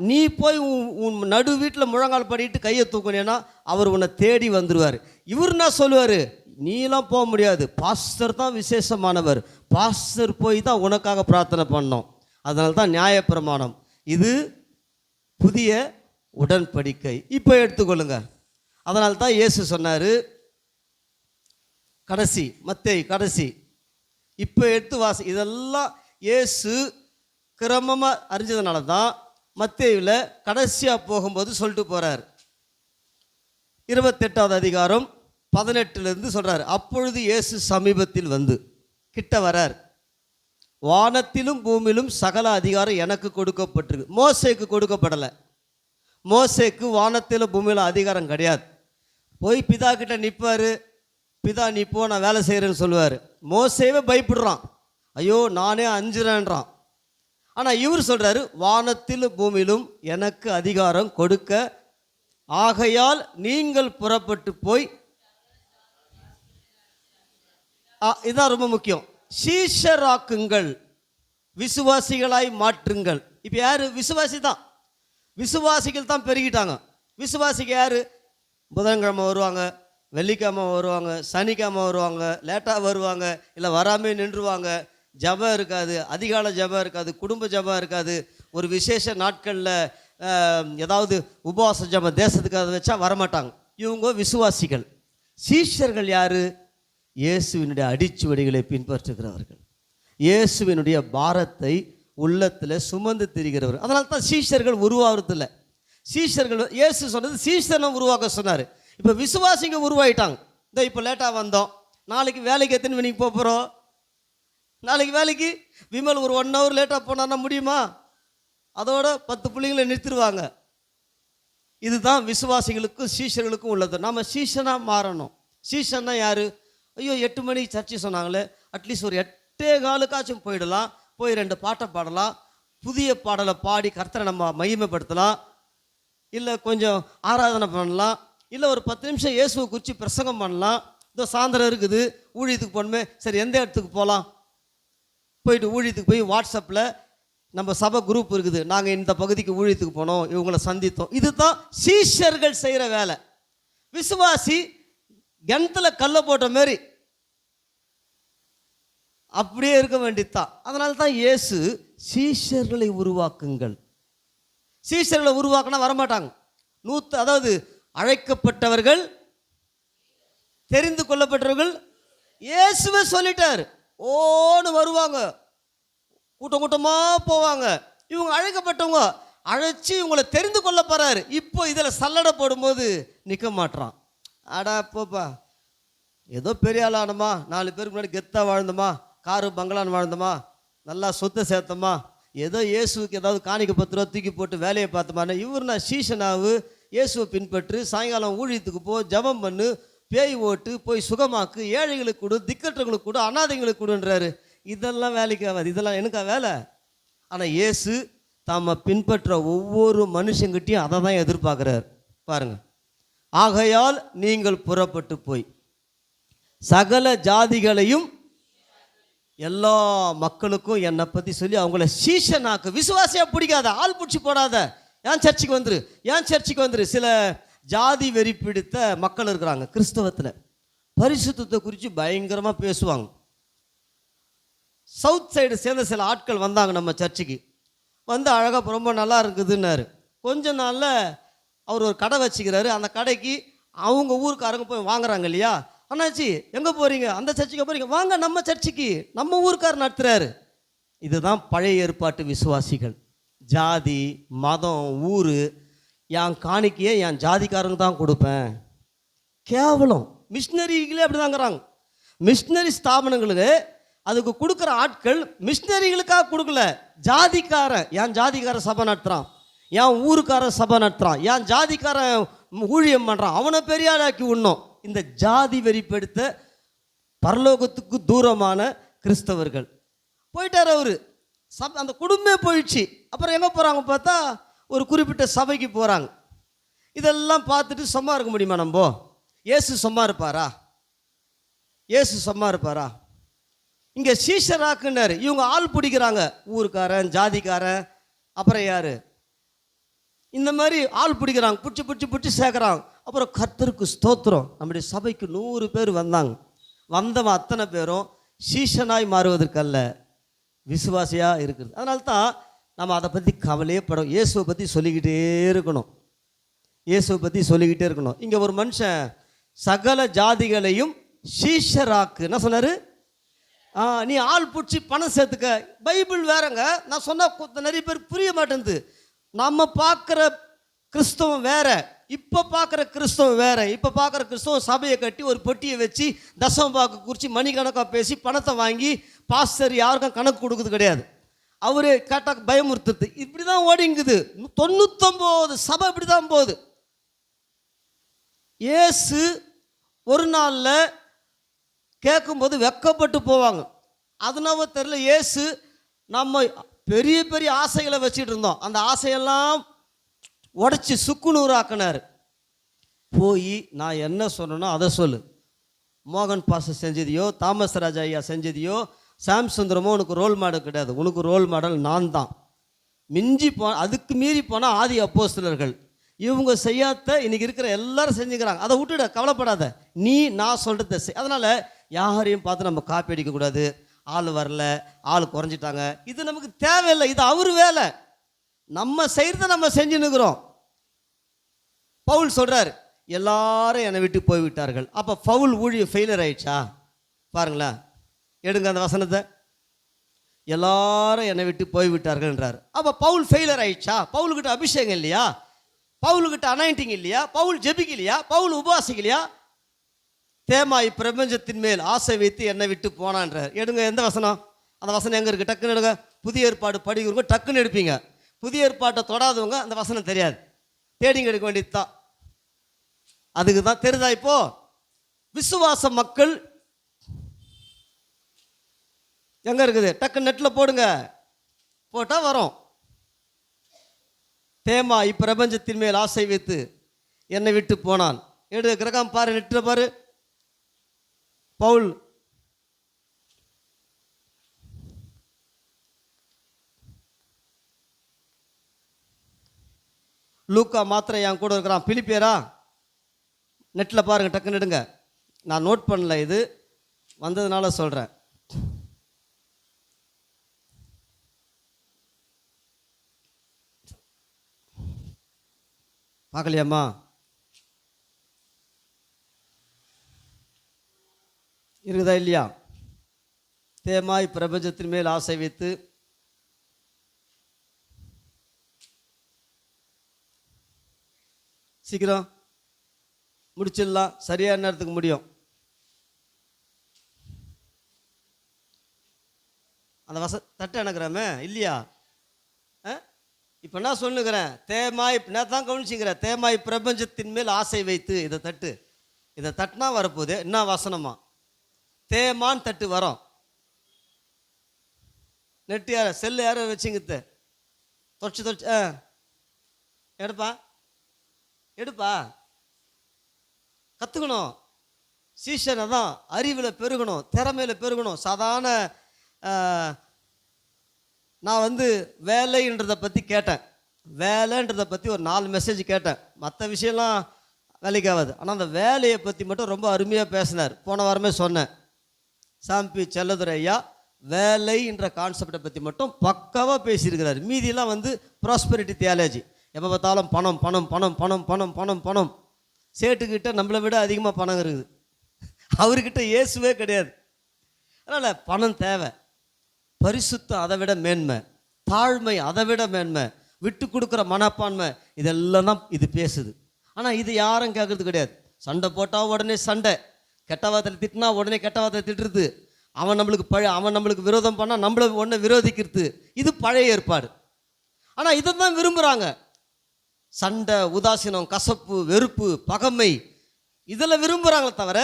நீ போய் உன் நடு வீட்டில் முழங்கால் படிட்டு கையை தூக்கினேன்னா அவர் உன்னை தேடி வந்துடுவார். இவர் என்ன சொல்லுவார்? நீலாம் போக முடியாது, பாஸ்டர் தான் விசேஷமானவர், பாஸ்டர் போய் தான் உனக்காக பிரார்த்தனை பண்ணோம். அதனால தான் நியாயப்பிரமாணம். இது புதிய உடன்படிக்கை. இப்போ எடுத்துக்கொள்ளுங்க. அதனால தான் இயேசு சொன்னார், கடைசி மத்தேயு கடைசி, இப்போ எடுத்து வாசி. இதெல்லாம் இயேசு கிரமமாக அறிஞ்சதுனால தான் மத்தேயுவில் கடைசியாக போகும்போது சொல்லிட்டு போகிறார். 28வது அதிகாரம் 18 சொல்கிறார். அப்பொழுது இயேசு சமீபத்தில் வந்து கிட்ட வரார். வானத்திலும் பூமியிலும் சகல அதிகாரம் எனக்கு கொடுக்கப்பட்டிருக்கு. மோசேக்கு கொடுக்கப்படலை. மோசேக்கு வானத்திலும் பூமியிலும் அதிகாரம் கிடையாது. போய் பிதா கிட்ட நிற்பார். பிதா நீ போ, நான் வேலை செய்கிறேன்னு சொல்லுவார். மோசேவே பயப்படுறான், ஐயோ நானே அஞ்சுறேன்றான். ஆனால் இவர் சொல்கிறாரு, வானத்திலும் பூமியிலும் எனக்கு அதிகாரம் கொடுக்க, ஆகையால் நீங்கள் புறப்பட்டு போய், இதுதான் ரொம்ப முக்கியம், சீஷராக்குங்கள், விசுவாசிகளாய் மாற்றுங்கள். இப்போ யார் விசுவாசி தான், விசுவாசிகள் தான் பெருகிட்டாங்க. விசுவாசிக்கு யார்? புதன்கிழமை வருவாங்க, வெள்ளிக்கிழமை வருவாங்க, சனிக்கிழமை வருவாங்க, லேட்டாக வருவாங்க, இல்லை வராமே நின்றுவாங்க. ஜபம் இருக்காது, அதிகாலை ஜபம் இருக்காது, குடும்ப ஜபம் இருக்காது. ஒரு விசேஷ நாட்களில் ஏதாவது உபவாச ஜபம் தேசத்துக்கு அதை வச்சா வரமாட்டாங்க. இவங்க விசுவாசிகள். சீஷர்கள் யார்? இயேசுவினுடைய அடிச்சுவடிகளை பின்பற்றுகிறவர்கள், இயேசுவினுடைய பாரத்தை உள்ளத்தில் சுமந்து திரிகிறவர். அதனால தான் சீஷர்கள் உருவாகிறதில்ல. சீஷர்கள் இயேசு சொன்னது சீஷனை உருவாக்க சொன்னார். இப்போ விசுவாசிங்க உருவாயிட்டாங்க. இந்த இப்போ லேட்டாக வந்தோம், நாளைக்கு வேலைக்கு எத்தனை மணிக்கு போகிறோம்? நாளைக்கு வேலைக்கு விமல் ஒரு 1 hour லேட்டாக போனான்னா முடியுமா? அதோட 10 பிள்ளைங்களை நிறுத்திடுவாங்க. இதுதான் விசுவாசிகளுக்கும் சீஷர்களுக்கும் உள்ளது. நம்ம சீஷனாக மாறணும். சீஷன்னா யார்? ஐயோ 8 மணி சர்ச்சை சொன்னாங்களே, அட்லீஸ்ட் ஒரு 8:15 போயிடலாம், போய் 2 பாட்டை பாடலாம், புதிய பாடலை பாடி கர்த்தரை நம்ம மகிமைப்படுத்தலாம், இல்லை கொஞ்சம் ஆராதனை பண்ணலாம், இல்லை ஒரு 10 நிமிஷம் இயேசுவை குறித்து பிரசங்கம் பண்ணலாம். இதோ சாயந்தரம் இருக்குது, ஊழியத்துக்கு போகணுமே, சரி எந்த இடத்துக்கு போகலாம், போயிட்டு ஊழியத்துக்கு போய் வாட்ஸ்அப்பில் நம்ம சபை குரூப் இருக்குது, நாங்கள் இந்த பகுதிக்கு ஊழியத்துக்கு போனோம், இவங்களை சந்தித்தோம். இதுதான் சீஷர்கள் செய்கிற வேலை. விசுவாசி கிணத்துல கல்லை போட்ட மாரி அப்படியே இருக்க வேண்டியதுதான். அதனால தான் இயேசு சீஷர்களை உருவாக்குங்கள். சீஷர்களை உருவாக்கினா வரமாட்டாங்க. அதாவது அழைக்கப்பட்டவர்கள், தெரிந்து கொள்ளப்பட்டவர்கள், இயேசுவே சொல்லிட்டார், ஓன்னு வருவாங்க, கூட்டம் கூட்டமாக போவாங்க. இவங்க அழைக்கப்பட்டவங்க, அழைச்சி இவங்களை தெரிந்து கொள்ள போறாரு. இப்போ இதில் சல்லடை போடும்போது நிற்க மாட்டான். ஆடா போப்பா, ஏதோ பெரிய ஆளானமா, 4 பேருக்கு முன்னாடி கெத்தாக வாழ்ந்தோமா, காரு பங்களான்னு வாழ்ந்தோமா, நல்லா சொத்தை சேர்த்தோமா, ஏதோ இயேசுக்கு ஏதாவது காணிக்க 10 ரூபா தூக்கி போட்டு வேலையை பார்த்தோமான்னு இவர் நான் சீஷனாவு, இயேசுவை பின்பற்று, சாயங்காலம் ஊழியத்துக்கு போ, ஜபம் பண்ணு, பேய் ஓட்டு, போய் சுகமாக்கு, ஏழைகளுக்கு கொடு, திக்கற்றவங்களுக்கு கொடு, அனாதைங்களுக்கு கொடுன்றாரு. இதெல்லாம் வேலைக்கு ஆகாது, இதெல்லாம் எனக்கா வேலை? ஆனால் இயேசு தாம பின்பற்ற ஒவ்வொரு மனுஷங்கிட்டையும் அதை தான் எதிர்பார்க்குறார். பாருங்க, ஆகையால் நீங்கள் புறப்பட்டு போய் சகல ஜாதிகளையும் எல்லா மக்களுக்கும் என்னை பற்றி சொல்லி அவங்கள சீஷனாக்கு. விசுவாசியாக பிடிக்காத, ஆள் பிடிச்சி போடாத, ஏன் சர்ச்சுக்கு வந்துரு, ஏன் சர்ச்சுக்கு வந்துரு. சில ஜாதி வெறி பிடித்த மக்கள் இருக்கிறாங்க கிறிஸ்தவத்தில், பரிசுத்தத்தை குறித்து பயங்கரமாக பேசுவாங்க. சவுத் சைடு சேர்ந்த சில ஆட்கள் வந்தாங்க நம்ம சர்ச்சுக்கு, வந்து அழகாக ரொம்ப நல்லா இருக்குதுன்னாரு. கொஞ்ச நாளில் அவர் ஒரு கடை வச்சுக்கிறாரு. அந்த கடைக்கு அவங்க ஊருக்காரங்க போய் வாங்குறாங்க இல்லையா, அண்ணாச்சி எங்கே போகிறீங்க, அந்த சர்ச்சுக்கு போகிறீங்க, வாங்க நம்ம சர்ச்சுக்கு, நம்ம ஊருக்காரர் நடத்துகிறாரு. இதுதான் பழைய ஏற்பாட்டு விசுவாசிகள். ஜாதி மதம் ஊர், என் காணிக்கையை என் ஜாதிக்காரங்க தான் கொடுப்பேன், கேவலம். மிஷினரிகளே அப்படி தாங்கிறாங்க. மிஷினரி ஸ்தாபனங்களுக்கு அதுக்கு கொடுக்குற ஆட்கள் மிஷினரிகளுக்காக கொடுக்கல, ஜாதிக்காரன், என் ஜாதிக்கார சபை நடத்துகிறான், என் ஊருக்கார சபை நடத்துகிறான், என் ஜாதிக்காரன் ஊழியம் பண்ணுறான், அவனை பெரியாராக்கி விடணும். இந்த ஜாதி வெறிப்படுத்த பரலோகத்துக்கு தூரமான கிறிஸ்தவர்கள் போயிட்டார். அவரு அந்த குடும்பமே போயிடுச்சு. அப்புறம் எங்கே போகிறாங்க பார்த்தா ஒரு குறிப்பிட்ட சபைக்கு போகிறாங்க. இதெல்லாம் பார்த்துட்டு சும்மா இருக்க முடியுமா? நம்ம இயேசு சும்மா இருப்பாரா? இயேசு சும்மா இருப்பாரா? இங்கே சீஷராக்குன்னாரு, இவங்க ஆள் பிடிக்கிறாங்க, ஊருக்காரன் ஜாதிக்காரன், அப்புறம் யார், இந்த மாதிரி ஆள் பிடிக்கிறாங்க, பிடிச்சி பிடிச்சி பிடிச்சி சேர்க்குறாங்க. அப்புறம் கர்த்தருக்கு ஸ்தோத்திரம், நம்முடைய சபைக்கு 100 பேர் வந்தாங்க. வந்தவன் அத்தனை பேரும் சீஷனாய் மாறுவதற்கல்ல, விசுவாசியாக இருக்குது. அதனால தான் நம்ம அதை பற்றி கவலையே படும். இயேசுவை பற்றி சொல்லிக்கிட்டே இருக்கணும், இயேசுவை பற்றி சொல்லிக்கிட்டே இருக்கணும். இங்கே ஒரு மனுஷன் சகல ஜாதிகளையும் சீஷராக்கு என்ன சொன்னார்? நீ ஆள் பிடிச்சி பணம் சேர்த்துக்க. பைபிள் வேறங்க, நான் சொன்னால் நிறைய பேர் புரிய மாட்டேங்குது. நம்ம பார்க்குற கிறிஸ்தவம் வேற, இப்போ பார்க்குற கிறிஸ்தவம் வேற. இப்போ பார்க்குற கிறிஸ்தவம் சபையை கட்டி ஒரு பெட்டியை வச்சு தசம பாக்கு குறித்து மணிக்கணக்காக பேசி பணத்தை வாங்கி பாஸ்டர் யாருக்கும் கணக்கு கொடுக்குறது கிடையாது, அவரு கேட்டால் பயமுறுத்துறது. இப்படி தான் ஓடிங்குது. 99 சபை இப்படி தான் போகுது. இயேசு ஒரு நாளில் கேட்கும்போது வெக்கப்பட்டு போவாங்க. அதனால தெரியல, இயேசு நம்ம பெரிய பெரிய ஆசைகளை வச்சுட்டு இருந்தோம், அந்த ஆசையெல்லாம் உடச்சி சுக்குநூறாக்கினார். போய் நான் என்ன சொன்னேனோ அதை சொல்லு. மோகன் பாஸ்டர் செஞ்சதையோ, தாமஸ் ராஜா ஐயா செஞ்சதையோ, சாம் சுந்தரமோ உனக்கு ரோல் மாடல் கிடையாது. உனக்கு ரோல் மாடல் நான் தான். மிஞ்சி அதுக்கு மீறி போனால் ஆதி அப்போஸ்தலர்கள். இவங்க செய்யாத இன்னைக்கு இருக்கிற எல்லாரும் செஞ்சுக்கிறாங்க. அதை விட்டுட, கவலைப்படாத. நீ நான் சொல்கிறத செய். அதனால் யாரையும் பார்த்து நம்ம காப்பி அடிக்கக்கூடாது. ஆள் வரல, ஆள் குறைஞ்சிட்டாங்க, இது நமக்கு தேவையில்லை. இது அவர் வேலை. நம்ம செய்கிறத நம்ம செஞ்சுன்னுக்கிறோம். பவுல் சொல்கிறார், எல்லாரும் என்னை விட்டு போய்விட்டார்கள். அப்போ பவுல் ஊழியம் ஃபெயிலியர் ஆயிடுச்சா? பாருங்களேன், எடுங்க அந்த வசனத்தை. எல்லாரும் என்னை விட்டு போய்விட்டார்கள்ன்றார். அப்போ பவுல் ஃபெயிலியர் ஆயிடுச்சா? பவுலுக்கிட்ட அபிஷேகம் இல்லையா? பவுலுக்கிட்ட அனாயிண்டிங் இல்லையா? பவுல் ஜெபிக்கலையா? பவுல் உபவாசிக்கலையா? தேமா இப்பிரபஞ்சத்தின் மேல் ஆசை வைத்து என்னை விட்டு போனான்றார். எடுங்க எந்த வசனம்? அந்த வசனம் எங்கே இருக்குது? டக்குன்னு எடுங்க. புதிய ஏற்பாடு படிக்கிறவங்க டக்குன்னு எடுப்பீங்க. புதிய ஏற்பாட்டை தொடாதவங்க அந்த வசனம் தெரியாது, தேடிங்க எடுக்க வேண்டியது தான். அதுக்கு தான் தெரியுதா? இப்போ விசுவாச மக்கள் எங்க இருக்குது? டக்கு நெட்டில் போடுங்க, போட்டால் வரும். தேமா இப்பிரபஞ்சத்தின் மேல் ஆசை வைத்து என்னை விட்டு போனான். எடு கிரகம் பாரு, நெட்டில் பாரு. பவுல் லூக்கா மாத்திரை என் கூட இருக்கிறான். பிலிப்பியரா? நெட்டில் பாருங்கள், டக்குன்னு எடுங்க. நான் நோட் பண்ணல, இது வந்ததுனால சொல்கிறேன். பார்க்கலையாம்மா? இருக்குதா இல்லையா? தேமாய் பிரபஞ்சத்தின் மேல் ஆசை வைத்து சீக்கிரம் முடிச்சிடலாம், சரியான நேரத்துக்கு முடியும். அந்த தட்டை எனக்குறாமே இல்லையா? இப்போ நான் சொல்லுகிறேன், தேமாய், நான் தான் கவனிச்சுக்கிறேன். தேமாய் பிரபஞ்சத்தின் மேல் ஆசை வைத்து, இதை தட்டு. இதை தட்டினா வரப்போகுது. என்ன வசனமா? தேமான் தட்டு வரோம். நெட்டு யார செல்லு யாரும் வச்சுங்க, தொச்சு எடுப்பா எடுப்பா. கற்றுக்கணும். சீஷனை தான் அறிவில் பெருகணும், திறமையில் பெருகணும். சாதாரண நான் வேலைன்றதை பற்றி கேட்டேன். வேலைன்றதை பற்றி ஒரு 4 மெசேஜ் கேட்டேன். மற்ற விஷயம்லாம் வேலைக்கு ஆகாது. ஆனால் அந்த வேலையை பற்றி மட்டும் ரொம்ப அருமையாக பேசினார். போன வாரமே சொன்னேன். சாம்பி செல்லதுரை ஐயா வேலைன்ற கான்செப்டை பற்றி மட்டும் பக்காவாக பேசியிருக்கிறார். மீதியெல்லாம் ப்ராஸ்பெரிட்டி தியாலஜி. எப்போ பார்த்தாலும் பணம் பணம் பணம் பணம் பணம் பணம் பணம். சேட்டுக்கிட்ட நம்மளை விட அதிகமாக பணம் இருக்குது, அவர்கிட்ட இயேசுவே கிடையாது. அதனால் பணம் தேவை. பரிசுத்தம் அதை விட மேன்மை, தாழ்மை அதை விட மேன்மை, விட்டு கொடுக்குற மனப்பான்மை, இதெல்லாம் தான் இது பேசுது. ஆனால் இது யாரும் கேட்கறது கிடையாது. சண்டை போட்டால் உடனே சண்டை, கெட்ட வார்த்தையில் திட்டினா உடனே கெட்ட வார்த்தை திட்டுறது, அவன் நம்மளுக்கு விரோதம் பண்ணால் நம்மளை உடனே விரோதிக்கிறது. இது பழைய ஏற்பாடு. ஆனால் இதை தான் விரும்புகிறாங்க. சண்டை, உதாசீனம், கசப்பு, வெறுப்பு, பகைமை, இதில் விரும்புகிறாங்களே தவிர,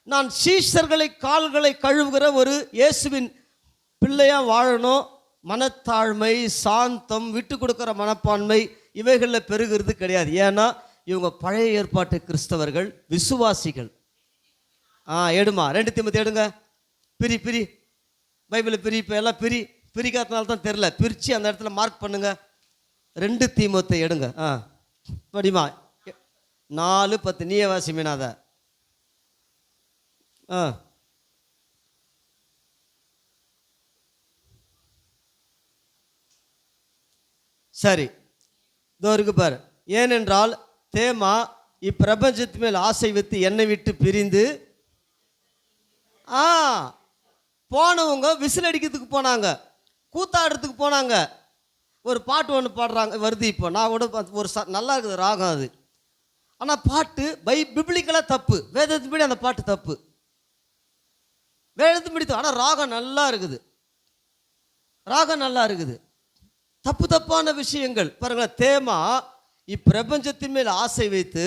நான் சீஷர்களை கால்களை கழுவுகிற ஒரு இயேசுவின் பிள்ளையாக வாழணும், மனத்தாழ்மை, சாந்தம், விட்டு கொடுக்குற மனப்பான்மை, இவைகளில் பெருகிறது கிடையாது. ஏன்னா இவங்க பழைய ஏற்பாட்டு கிறிஸ்தவர்கள், விசுவாசிகள். எடுமா 2 தீமோத்தேயு எடுங்க. பிரி பைபிளை பிரி. இப்போ எல்லாம் பிரிக்காதனால தான் தெரில. பிரித்து அந்த இடத்துல மார்க் பண்ணுங்க. 2 தீமோத்தேயு எடுங்க. படிமா 4:10. நீயே வாசி மீனாத. சரி, இதோ இருக்கு பாரு. ஏனென்றால் தேமா இப்பிரபஞ்சத்து மேல் ஆசை வைத்து என்னை விட்டு பிரிந்து போனவங்க விசில் அடிக்கிறதுக்கு போனாங்க, கூத்தாடுறதுக்கு போனாங்க. ஒரு பாட்டு ஒன்று பாடுறாங்க, வருது இப்போ. நான் கூட ஒரு நல்லா இருக்குது ராகம் அது. ஆனால் பாட்டு பிப்ளிக்கலாக தப்பு. வேதத்துப்படி அந்த பாட்டு தப்பு, வேதத்துப்படி. ஆனால் ராகம் நல்லா இருக்குது, ராகம் நல்லா இருக்குது. தப்பான விஷயங்கள் பாருங்களேன். தேமா இப்பிரபஞ்சத்தின் மேல் ஆசை வைத்து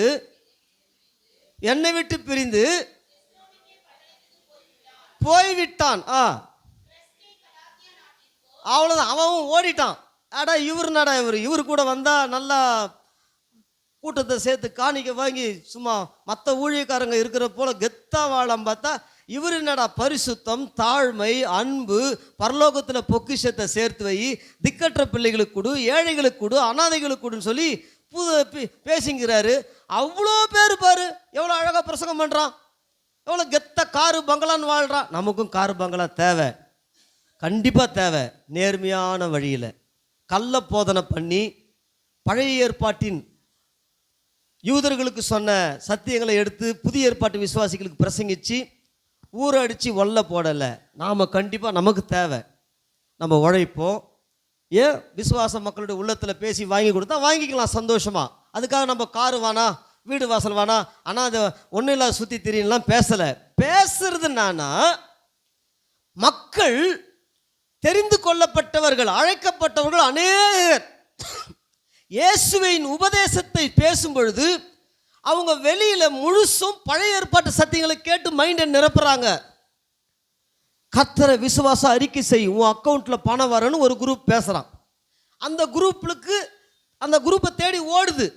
என்னை விட்டு பிரிந்து போய்விட்டான். அவ்வளோதான், அவன் ஓடிட்டான். அடா இவருனாடா இவர் கூட வந்தா நல்லா கூட்டத்தை சேர்த்து காணிக்க வாங்கி சும்மா மற்ற ஊழியக்காரங்க இருக்கிற போல கெத்தா வாழம் பார்த்தா இவர் என்னடா பரிசுத்தம், தாழ்மை, அன்பு, பரலோகத்தில் பொக்கிஷத்தை சேர்த்து வை, திக்கற்ற பிள்ளைகளுக்கு கொடு, ஏழைகளுக்கு கொடு, அனாதைகளுக்கு கொடுன்னு சொல்லி பேசிங்கிறாரு. அவ்வளோ பேர் பாரு எவ்வளோ அழகாக பிரசங்கம் பண்ணுறான், எவ்வளோ கெத்த காரு பங்களான்னு வாழ்கிறான். நமக்கும் காரு பங்களா தேவை, கண்டிப்பாக தேவை. நேர்மையான வழியில் கள்ள போதனை பண்ணி பழைய ஏற்பாட்டின் யூதர்களுக்கு சொன்ன சத்தியங்களை எடுத்து புதிய ஏற்பாட்டு விசுவாசிகளுக்கு பிரசங்கிச்சு ஊரை அடித்து ஒல்ல போடலை. நாம் கண்டிப்பாக நமக்கு தேவை, நம்ம உழைப்போம். ஏன் விசுவாச மக்களுடைய உள்ளத்தில் பேசி வாங்கி கொடுத்தா வாங்கிக்கலாம் சந்தோஷமாக. அதுக்காக நம்ம காரு வேணா, வீடு வாசல் வேணா, ஆனால் அதை ஒன்றும் இல்லாத சுற்றி திரியலாம் பேசலை. பேசுறது நானா மக்கள் தெரிந்து கொள்ளப்பட்டவர்கள், அழைக்கப்பட்டவர்கள் அநேகர் இயேசுவின் உபதேசத்தை பேசும் பொழுது அவங்க வெளியில முழுசும் பழைய ஏற்பாட்டு சத்தியங்களை கேட்டு மைண்டை நிரப்புறாங்க. கர்த்தரை விசுவாச அறிக்கை செய், உன் அக்கௌண்ட்ல பணம் வரணும் ஒரு குரூப் பேசுறான். அந்த குரூப்பை தேடி ஓடுது.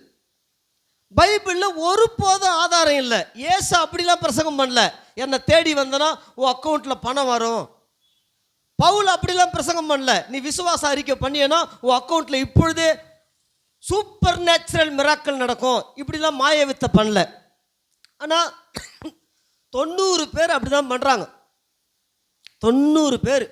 பைபிள்ல ஒரு போதும் ஆதாரம் இல்லை. ஏசு அப்படிலாம் பிரசங்கம் பண்ணல, என்னை தேடி வந்தனா உன் அக்கௌண்ட்ல பணம் வரும். பவுல் அப்படிலாம் பிரசங்கம் பண்ணல, நீ விசுவாச அறிக்கை பண்ணியனா உன் அக்கௌண்ட்ல இப்பொழுதே சூப்பர் நேச்சுரல் மிராக்கள் நடக்கும், இப்படிலாம் மாய வித்தை பண்ணல. ஆனால் 90 பேர் அப்படிதான் பண்ணுறாங்க. 90 பேர்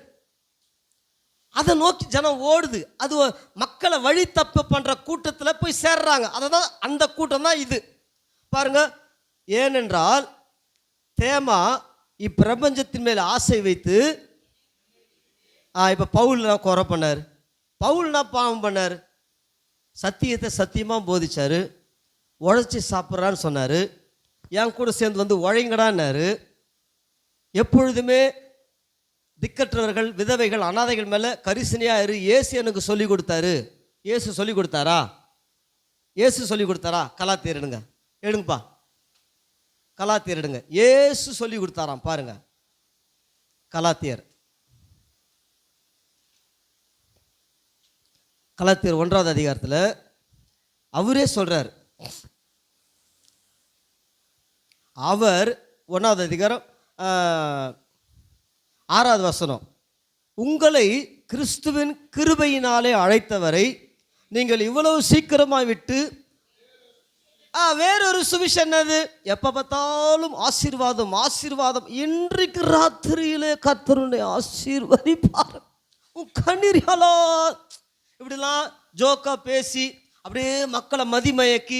அதை நோக்கி ஜனம் ஓடுது. அது மக்களை வழி தப்பு பண்ணுற கூட்டத்தில் போய் சேர்றாங்க. அதை தான் அந்த கூட்டம் தான் இது பாருங்க. ஏனென்றால் தேமா இப்பிரபஞ்சத்தின் மேல் ஆசை வைத்து இப்போ பவுல்னா குறை பண்ணார், பவுல்னா பாவம் பண்ணார், சத்தியத்தை சத்தியமாக போதிச்சார், உழைச்சி சாப்பிட்றான்னு சொன்னார், என் கூட சேர்ந்து வந்து உழைங்கடான்னாரு. எப்பொழுதுமே திக்கற்றவர்கள், விதவைகள், அனாதைகள் மேலே கரிசனையாக இரு. ஏசு எனக்கு சொல்லி கொடுத்தாரு. ஏசு சொல்லி கொடுத்தாரா? ஏசு சொல்லி கொடுத்தாரா? கலாத்தியர் எடுங்க, எடுங்கப்பா, கலாத்தியர் எடுங்க. ஏசு சொல்லி கொடுத்தாராம் பாருங்க. கலாத்தியர் 1வது அதிகாரத்தில் அவரே சொல்றார். அவர் 1வது அதிகாரம் 6வது வசனம், உங்களை கிறிஸ்துவின் கிருபையினாலே அழைத்தவரை நீங்கள் இவ்வளவு சீக்கிரமாக விட்டு வேறொரு சுவிசேஷம் என்னது? எப்போ பார்த்தாலும் ஆசீர்வாதம் ஆசீர்வாதம். இன்றைக்கு ராத்திரியிலே கர்த்தருடைய ஆசீர்வதிப்பார் உன் கண்ணீராலா. இப்படிலாம் ஜோக்கா பேசி அப்படியே மக்களை மதிமயக்கி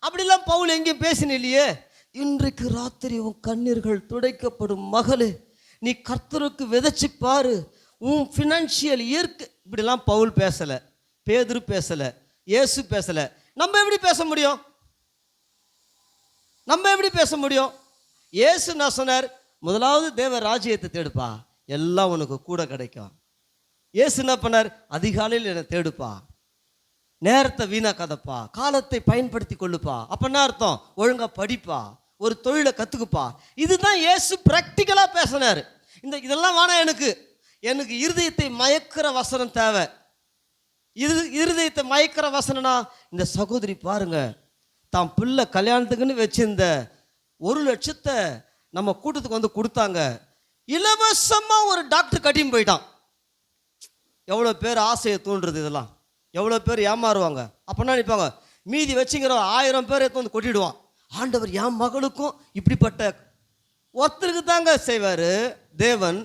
அப்படிலாம் பவுல் எங்கேயும் பேசின இல்லையே. இன்றைக்கு ராத்திரி உன் கண்ணீர்கள் துடைக்கப்படும் மகளே, நீ கர்த்தருக்கு விதைச்சு பாரு, உன் ஃபினான்ஷியல் இயற்கை. இப்படிலாம் பவுல் பேசலை, பேதுரு பேசலை, இயேசு பேசலை. நம்ம எப்படி பேச முடியும்? நம்ம எப்படி பேச முடியும்? இயேசு நான் சொன்னார், முதலாவது தேவ ராஜ்யத்தை தேடுப்பா, எல்லாம் உனக்கு கூட கிடைக்கும். இயேசு என்ன பண்ணார்? அதிகாலையில் என்னை தேடுப்பா, நேரத்தை வீணாக்காதப்பா, காலத்தை பயன்படுத்தி கொள்ளுப்பா. அப்போ என்ன அர்த்தம்? ஒழுங்காக படிப்பா, ஒரு தொழிலை கற்றுக்குப்பா. இதுதான் இயேசு ப்ராக்டிக்கலாக பேசினார். இதெல்லாம் வேணாம், எனக்கு இருதயத்தை மயக்கிற வசனம் தேவை. இருதயத்தை மயக்கிற வசனம்னா இந்த சகோதரி பாருங்க, தான் பிள்ளை கல்யாணத்துக்குன்னு வச்சிருந்த 1 லட்சத்தை நம்ம கூட்டத்துக்கு வந்து கொடுத்தாங்க. இலவசமாக ஒரு டாக்டர் கட்டின்னு போயிட்டான். எவ்வளோ பேர் ஆசையை தூண்டுறது இதெல்லாம். எவ்வளோ பேர் ஏமாறுவாங்க. அப்போனா நினைப்பாங்க மீதி வச்சுங்கிற 1000 பேர் எடுத்து வந்து கொட்டிடுவான். ஆண்டவர் என் மகளுக்கும் இப்படிப்பட்ட ஒருத்தருக்கு தாங்க செய்வார். தேவன்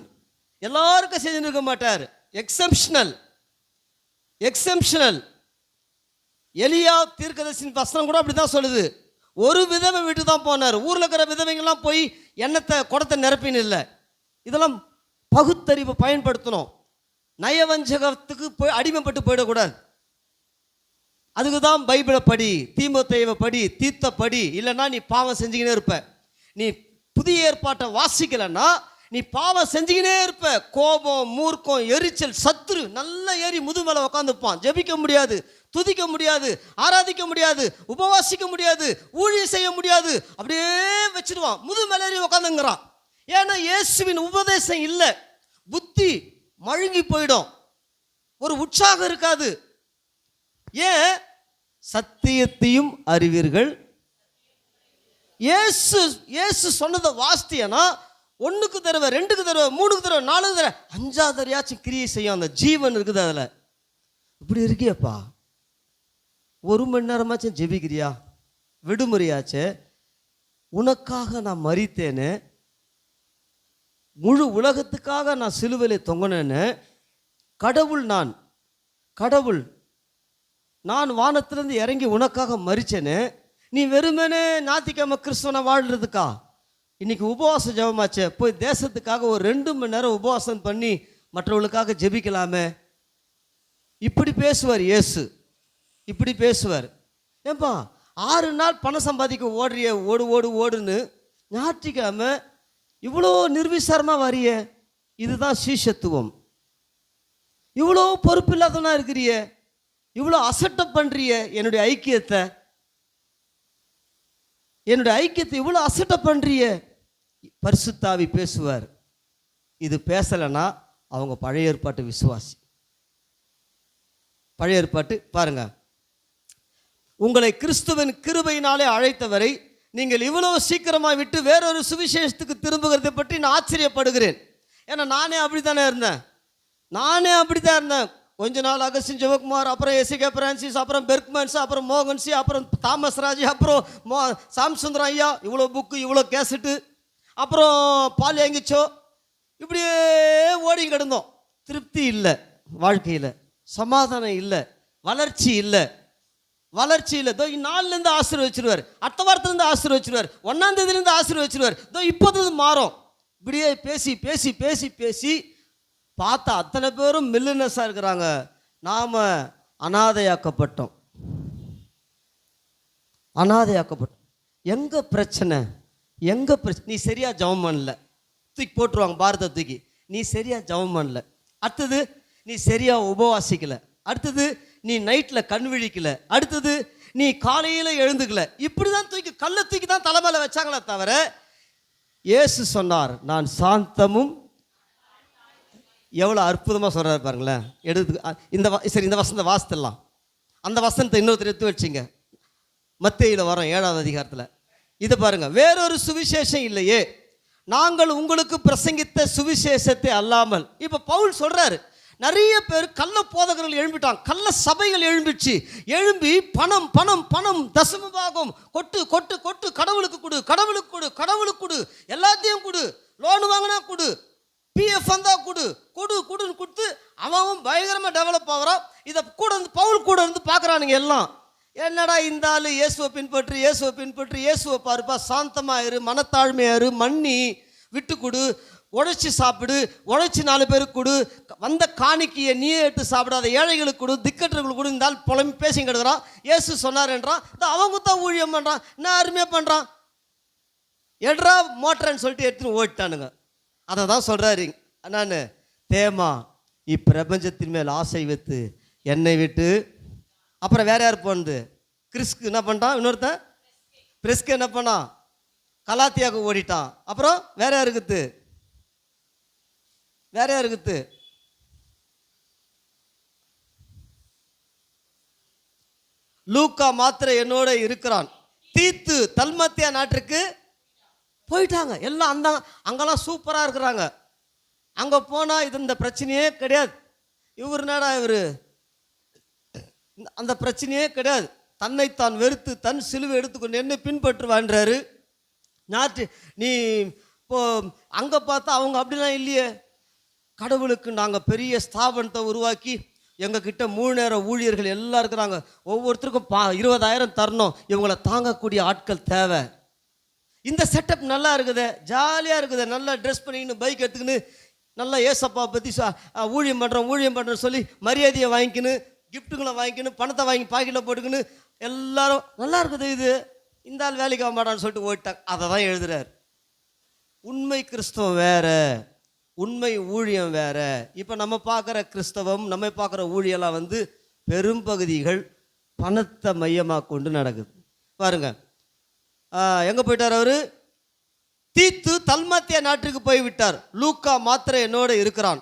எல்லாருக்கும் செஞ்சு இருக்க மாட்டார். எக்ஸெப்ஷனல். எலியா தீர்க்கதரிசியின் வசனம் கூட அப்படி தான் சொல்லுது. ஒரு விதவை விட்டு தான் போனார். ஊரில் இருக்கிற விதவைங்கெல்லாம் போய் குடத்தை நிரப்பின்னு இல்லை. இதெல்லாம் பகுத்தறிவை பயன்படுத்தணும். நயவஞ்சகத்துக்கு போய் அடிமைப்பட்டு போயிடக்கூடாது. அதுக்கு தான் பைபிளை படி, தீமோத்தேயுவை படி, தீத்தை படி. இல்லைன்னா நீ பாவம் செஞ்சுக்கினே இருப்ப. நீ புதிய ஏற்பாட்டை வாசிக்கலைன்னா நீ பாவம் செஞ்சுக்கினே இருப்ப. கோபம், மூர்க்கம், எரிச்சல், சத்துரு நல்லா ஏறி முது மேலே உட்காந்துப்பான். ஜெபிக்க முடியாது, துதிக்க முடியாது, ஆராதிக்க முடியாது, உபவாசிக்க முடியாது, ஊழியம் செய்ய முடியாது. அப்படியே வச்சிருவான், முது மேலே ஏறி உட்காந்துங்கிறான். ஏன்னா இயேசுவின் உபதேசம் இல்லை. புத்தி மழுங்கி போயிடும், ஒரு உற்சாகம் இருக்காது. ஏன்? சத்தியத்தையும் அறிவீர்கள். இயேசு சொன்னதை வாஸ்தியனா 1க்கு தடவை, 2க்கு தடவை, 3க்கு தடவை, 4க்கு தடவை, 5வது தடவையாச்சும் கிரியை செய்யும். அந்த ஜீவன் இருக்குது அதில். இப்படி இருக்கியப்பா, 1 மணி நேரமாச்சும் ஜெபிக்கிறியா? விடுமுறையாச்சே, உனக்காக நான் மரித்தேன்னு, முழு உலகத்துக்காக நான் சிலுவையில் தொங்கினேன்னு, கடவுள் நான் வானத்திலிருந்து இறங்கி உனக்காக மரிச்சேன்னு, நீ வெறுமனே ஞாயிற்றுக்கிழமை கிறிஸ்தவனை வாழ்றதுக்கா? இன்னைக்கு உபவாச ஜெபமாச்சே, போய் தேசத்துக்காக ஒரு 2 மணி நேரம் உபவாசம் பண்ணி மற்றவர்களுக்காக ஜெபிக்கலாமே. இப்படி பேசுவார் இயேசு, இப்படி பேசுவார். ஏன்பா 6 நாள் பணம் சம்பாதிக்க ஓடுறிய, ஓடுன்னு ஞாயிற்றுக்கிழமை இவ்வளோ நிர்விசாரமாக வரிய. இதுதான் சீஷத்துவம். இவ்வளோ பொறுப்பு இல்லாதவனா இருக்கிறிய, இவ்வளோ அசட்டை பண்ணுறிய. என்னுடைய ஐக்கியத்தை இவ்வளோ அசட்டை பண்ணுறிய. பரிசுத்த ஆவி பேசுவார். இது பேசலைன்னா அவங்க பழைய ஏற்பாட்டு விசுவாசி. பழைய ஏற்பாட்டு பாருங்க, உங்களை கிறிஸ்துவின் கிருபையினாலே அழைத்தவரை நீங்கள் இவ்வளவு சீக்கிரமாக விட்டு வேறொரு சுவிசேஷத்துக்கு திரும்புகிறதை பற்றி நான் ஆச்சரியப்படுகிறேன். ஏன்னா நானே அப்படித்தானே இருந்தேன். கொஞ்ச நாள் அகஸ்டின் ஜெயக்குமார், அப்புறம் எஸ்கே பிரான்சிஸ், அப்புறம் பெர்க்மன்ஸ், அப்புறம் மோகன்சி, அப்புறம் தாமஸ் ராஜ், அப்புறம் சாம்சுந்தரம் ஐயா, இவ்வளோ புக்கு, இவ்வளோ கேசட்டு, அப்புறம் பால் ஏங்கிச்சோ, இப்படியே ஓடி கிடந்தோம். திருப்தி இல்லை, வாழ்க்கையில் சமாதானம் இல்லை, வளர்ச்சி இல்லை. 4லேருந்து ஆசீர்வதிச்சிருவார், அடுத்த வாரத்துலேருந்து ஆசீர்வதிச்சிருவார், 1ஆம் தேதியிலேருந்து ஆசீர்வதிச்சிருவார். இப்போது மாறும். இப்படியே பேசி பேசி பேசி பேசி பார்த்தா அத்தனை பேரும் மில்லினஸாக இருக்கிறாங்க. நாம் அனாதையாக்கப்பட்டோம். எங்கே பிரச்சனை? நீ சரியாக ஜெபம் பண்ணல, தூக்கி போட்டுருவாங்க பாரத தூக்கி. நீ சரியாக ஜெபம் பண்ணல. அடுத்தது, நீ சரியாக உபவாசிக்கலை. அடுத்தது, நீ நைட்டில் கண் விழிக்கலை. அடுத்தது, நீ காலையில் எழுந்துக்கல. இப்படி தான் கல்லை தூக்கி தான் தலைமையில் வச்சாங்களே தவிர, இயேசு சொன்னார், நான் சாந்தமும். எவ்வளோ அற்புதமாக சொல்கிறாரு பாருங்களேன். இந்த வசனத்தை வாசித்துடலாம். அந்த வசனத்தை இன்னொருத்தர் எடுத்து வச்சிங்க. மத்தேயுல வரோம் 7வது அதிகாரத்தில். இதை பாருங்க, வேறொரு சுவிசேஷம் இல்லையே, நாங்கள் உங்களுக்கு பிரசங்கித்த சுவிசேஷத்தை அல்லாமல். இப்போ பவுல் சொல்றாரு, நிறைய பேர் கள்ள போதகர்கள் எழும்பிட்டாங்க, கள்ள சபைகள் எழும்பி பணம் பணம் பணம் தசமபாகம் கொட்டு கொட்டு கொட்டு, கடவுளுக்கு கொடு, எல்லாத்தையும் கொடு, லோன் வாங்கினா கொடு, பிஎஃப் வந்தா கொடுன்னு கொடுத்து அவன் பயங்கரமாக டெவலப் ஆகிறான். இதை பவுல் கூட இருந்து பார்க்குறானுங்க எல்லாம். என்னடா இந்த ஆள் இயேசுவை பின்பற்றி இயேசுவை பாருப்பா, சாந்தமாயிரு, மனத்தாழ்மையாரு, மன்னி, விட்டு கொடு, உழைச்சி சாப்பிடு, உழைச்சி 4 பேருக்கு கொடு, வந்த காணிக்கையை நீயே எடுத்து சாப்பிடாத ஏழைகளுக்கு கொடு, திக்கற்றர்களுக்கு கொடு. இந்த ஆள் புலம்பி பேசி கிடக்குறான். இயேசு சொன்னார்ன்றான், அவங்க தான் ஊழியம் பண்ணுறான், என்ன அருமையாக பண்ணுறான். எட்ரா மோட்டர்ன்னு சொல்லிட்டு எடுத்துன்னு ஓடிட்டானுங்க. அதை தான் சொல்கிறாரு நான், தேமா இப்பிரபஞ்சத்தின் மேல் ஆசை வைத்து என்னை விட்டு. அப்புறம் வேற யார் போனது? கிறிஸ்க்கு என்ன பண்ணிட்டான்? இன்னொருத்தன் பிரெஸ்க்கு என்ன பண்ணான்? கலாத்தியாவுக்கு ஓடிட்டான். அப்புறம் வேற யாருக்குது? லூக்கா மாத்திரை என்னோட இருக்கிறான். தீத்து தல்மத்தியா நாட்டுக்கு போயிட்டாங்க. எல்லாம் அங்கெல்லாம் சூப்பராக இருக்கிறாங்க. அங்கே போனால் இந்த பிரச்சனையே கிடையாது. இவருனாடா அந்த பிரச்சனையே கிடையாது. தன்னைத்தான் வெறுத்து தன் சிலுவை எடுத்துக்கொண்டு என்ன பின்பற்றுவான்றாரு. நீ இப்போ அங்கே பார்த்தா அவங்க அப்படிலாம் இல்லையே. கடவுளுக்கு நாங்கள் பெரிய ஸ்தாபனத்தை உருவாக்கி எங்ககிட்ட 3 நேர ஊழியர்கள் எல்லாம் இருக்கிறாங்க. ஒவ்வொருத்தருக்கும் 20,000 தரணும். இவங்களை தாங்கக்கூடிய ஆட்கள் தேவை. இந்த செட்டப் நல்லா இருக்குது, ஜாலியாக இருக்குது. நல்லா ட்ரெஸ் பண்ணிக்கின்னு பைக் எடுத்துக்கின்னு நல்லா ஏசப்பா பற்றி ஊழியம் பண்ணுறோம் சொல்லி மரியாதையை வாங்கிக்கின்னு, கிஃப்ட்டுங்களை வாங்கிக்கின்னு, பணத்தை வாங்கி பாக்கெட்டில் போட்டுக்கின்னு எல்லாரும் நல்லா இருக்குது. இந்த ஆள் வேலைக்கு ஆக மாட்டான்னு சொல்லிட்டு ஓடிட்டாங்க. அதை தான் எழுதுறாரு. உண்மை கிறிஸ்தவம் வேற, உண்மை ஊழியம் வேற. இப்போ நம்ம பார்க்குற கிறிஸ்தவம், நம்ம பார்க்குற ஊழியெல்லாம் வந்து பெரும்பகுதிகள் பணத்தை மையமாக கொண்டு நடக்குது. பாருங்க, எங்கே போயிட்டார் அவர்? தீத்து தல்மாத்தியா நாட்டுக்கு போய்விட்டார். லூக்கா மாத்திரை என்னோட இருக்கிறான்.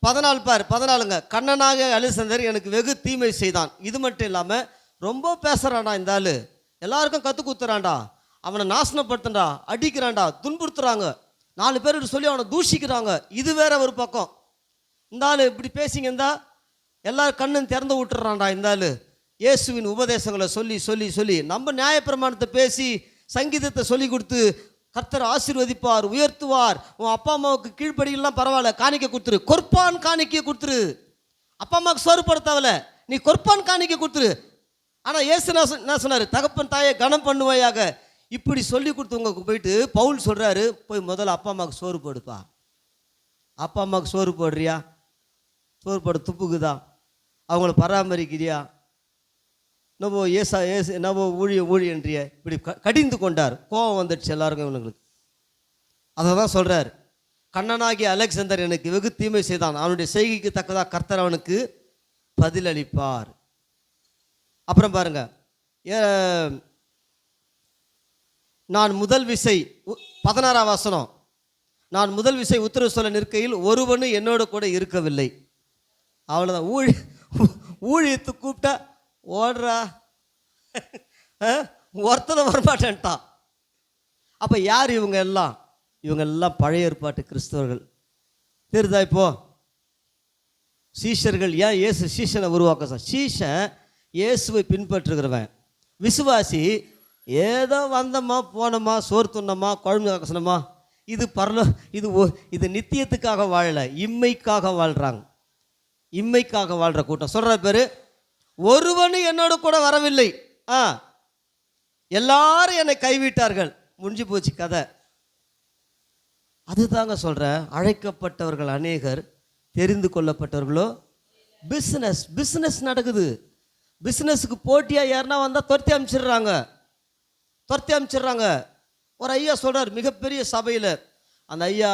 14 பார், 14ங்க. கண்ணனாக அலெக்சாந்தர் எனக்கு வெகு தீமை செய்தான். இது மட்டும் இல்லாமல் ரொம்ப பேசுகிறான்டா இந்த ஆள், எல்லாருக்கும் கற்று குத்துறான்டா, அவனை நாசனப்படுத்துறான்டா, அடிக்கிறான்டா, துன்புறுத்துறாங்க, 4 பேர் சொல்லி அவனை தூஷிக்கிறாங்க. இது வேற ஒரு பக்கம். இந்த ஆள் இப்படி பேசிங்க இருந்தா எல்லாரும் கண்ணும் திறந்து விட்டுறான்டா இந்த ஆள். இயேசுவின் உபதேசங்களை சொல்லி சொல்லி சொல்லி நம்ம நியாயப்பிரமாணத்தை பேசி சங்கீதத்தை சொல்லி கொடுத்து கர்த்தர் ஆசீர்வதிப்பார், உயர்த்துவார், உன் அப்பா அம்மாவுக்கு கீழ்ப்படியெல்லாம் பரவாயில்ல, காணிக்க கொடுத்துரு, கொற்பான் காணிக்க கொடுத்துரு, அப்பா அம்மாவுக்கு சோறு படுத்தாவல, நீ கொற்பான் காணிக்க கொடுத்துரு. ஆனால் இயேசு என்ன சொன்னார்? தகப்பன் தாயை கனம் பண்ணுவாயாக. இப்படி சொல்லி கொடுத்தவங்க போயிட்டு பவுல் சொல்கிறாரு, போய் முதல்ல அப்பா அம்மாவுக்கு சோறு போடுப்பா. அப்பா அம்மாவுக்கு சோறு போடுறியா? சோறு போட துப்புக்குதா? அவங்கள பராமரிக்கிறியா? நம்ம நம்ம ஊழியன்றிய இப்படி கடிந்து கொண்டார். கோபம் வந்துடுச்சு எல்லாருக்கும் இவனுங்களுக்கு. அதை தான் சொல்கிறார், கண்ணனாகிய அலெக்சாந்தர் எனக்கு வெகு தீமை செய்தான், அவனுடைய செய்கைக்கு தக்கதாக கர்த்தர் அவனுக்கு பதிலளிப்பார். அப்புறம் பாருங்க, நான் முதல் விசை 16ஆம் வசனம், நான் முதல் விசை உத்தரவு சொல்ல நிற்கையில் ஒருவனும் என்னோட கூட இருக்கவில்லை. அவ்வளோதான். ஊழியத்தை கூப்பிட்டா ஓடுறா, ஒருத்தனை வரமாட்டேன்ட்டான். அப்போ யார் இவங்க எல்லாம்? இவங்க எல்லாம் பழைய ஏற்பாட்டு கிறிஸ்தவர்கள். தெரியுதா? இப்போ சீஷர்கள் ஏன் இயேசு சீஷனை உருவாக்க? சீஷன் இயேசுவை பின்பற்றுகிறவன். விசுவாசி ஏதோ வந்தோமா போனோமா சோறு துண்ணோமா குழம்பு கசனமா, இது இது நித்தியத்துக்காக வாழலை, இம்மைக்காக வாழ்கிறாங்க. இம்மைக்காக வாழ்கிற கூட்டம். சொல்கிற பேர் ஒருவனும் என்னோட கூட வரவில்லை, எல்லாரும் என்னை கைவிட்டார்கள், முடிஞ்சு போச்சு கதை. அதுதாங்க சொல்கிறேன், அழைக்கப்பட்டவர்கள் அநேகர், தெரிந்து கொள்ளப்பட்டவர்களோ பிஸ்னஸ் நடக்குது. பிஸ்னஸுக்கு போட்டியாக யாருன்னா வந்தால் துரத்தி அனுப்பிச்சிடுறாங்க. ஒரு ஐயா சொல்கிறார், மிகப்பெரிய சபையில் அந்த ஐயா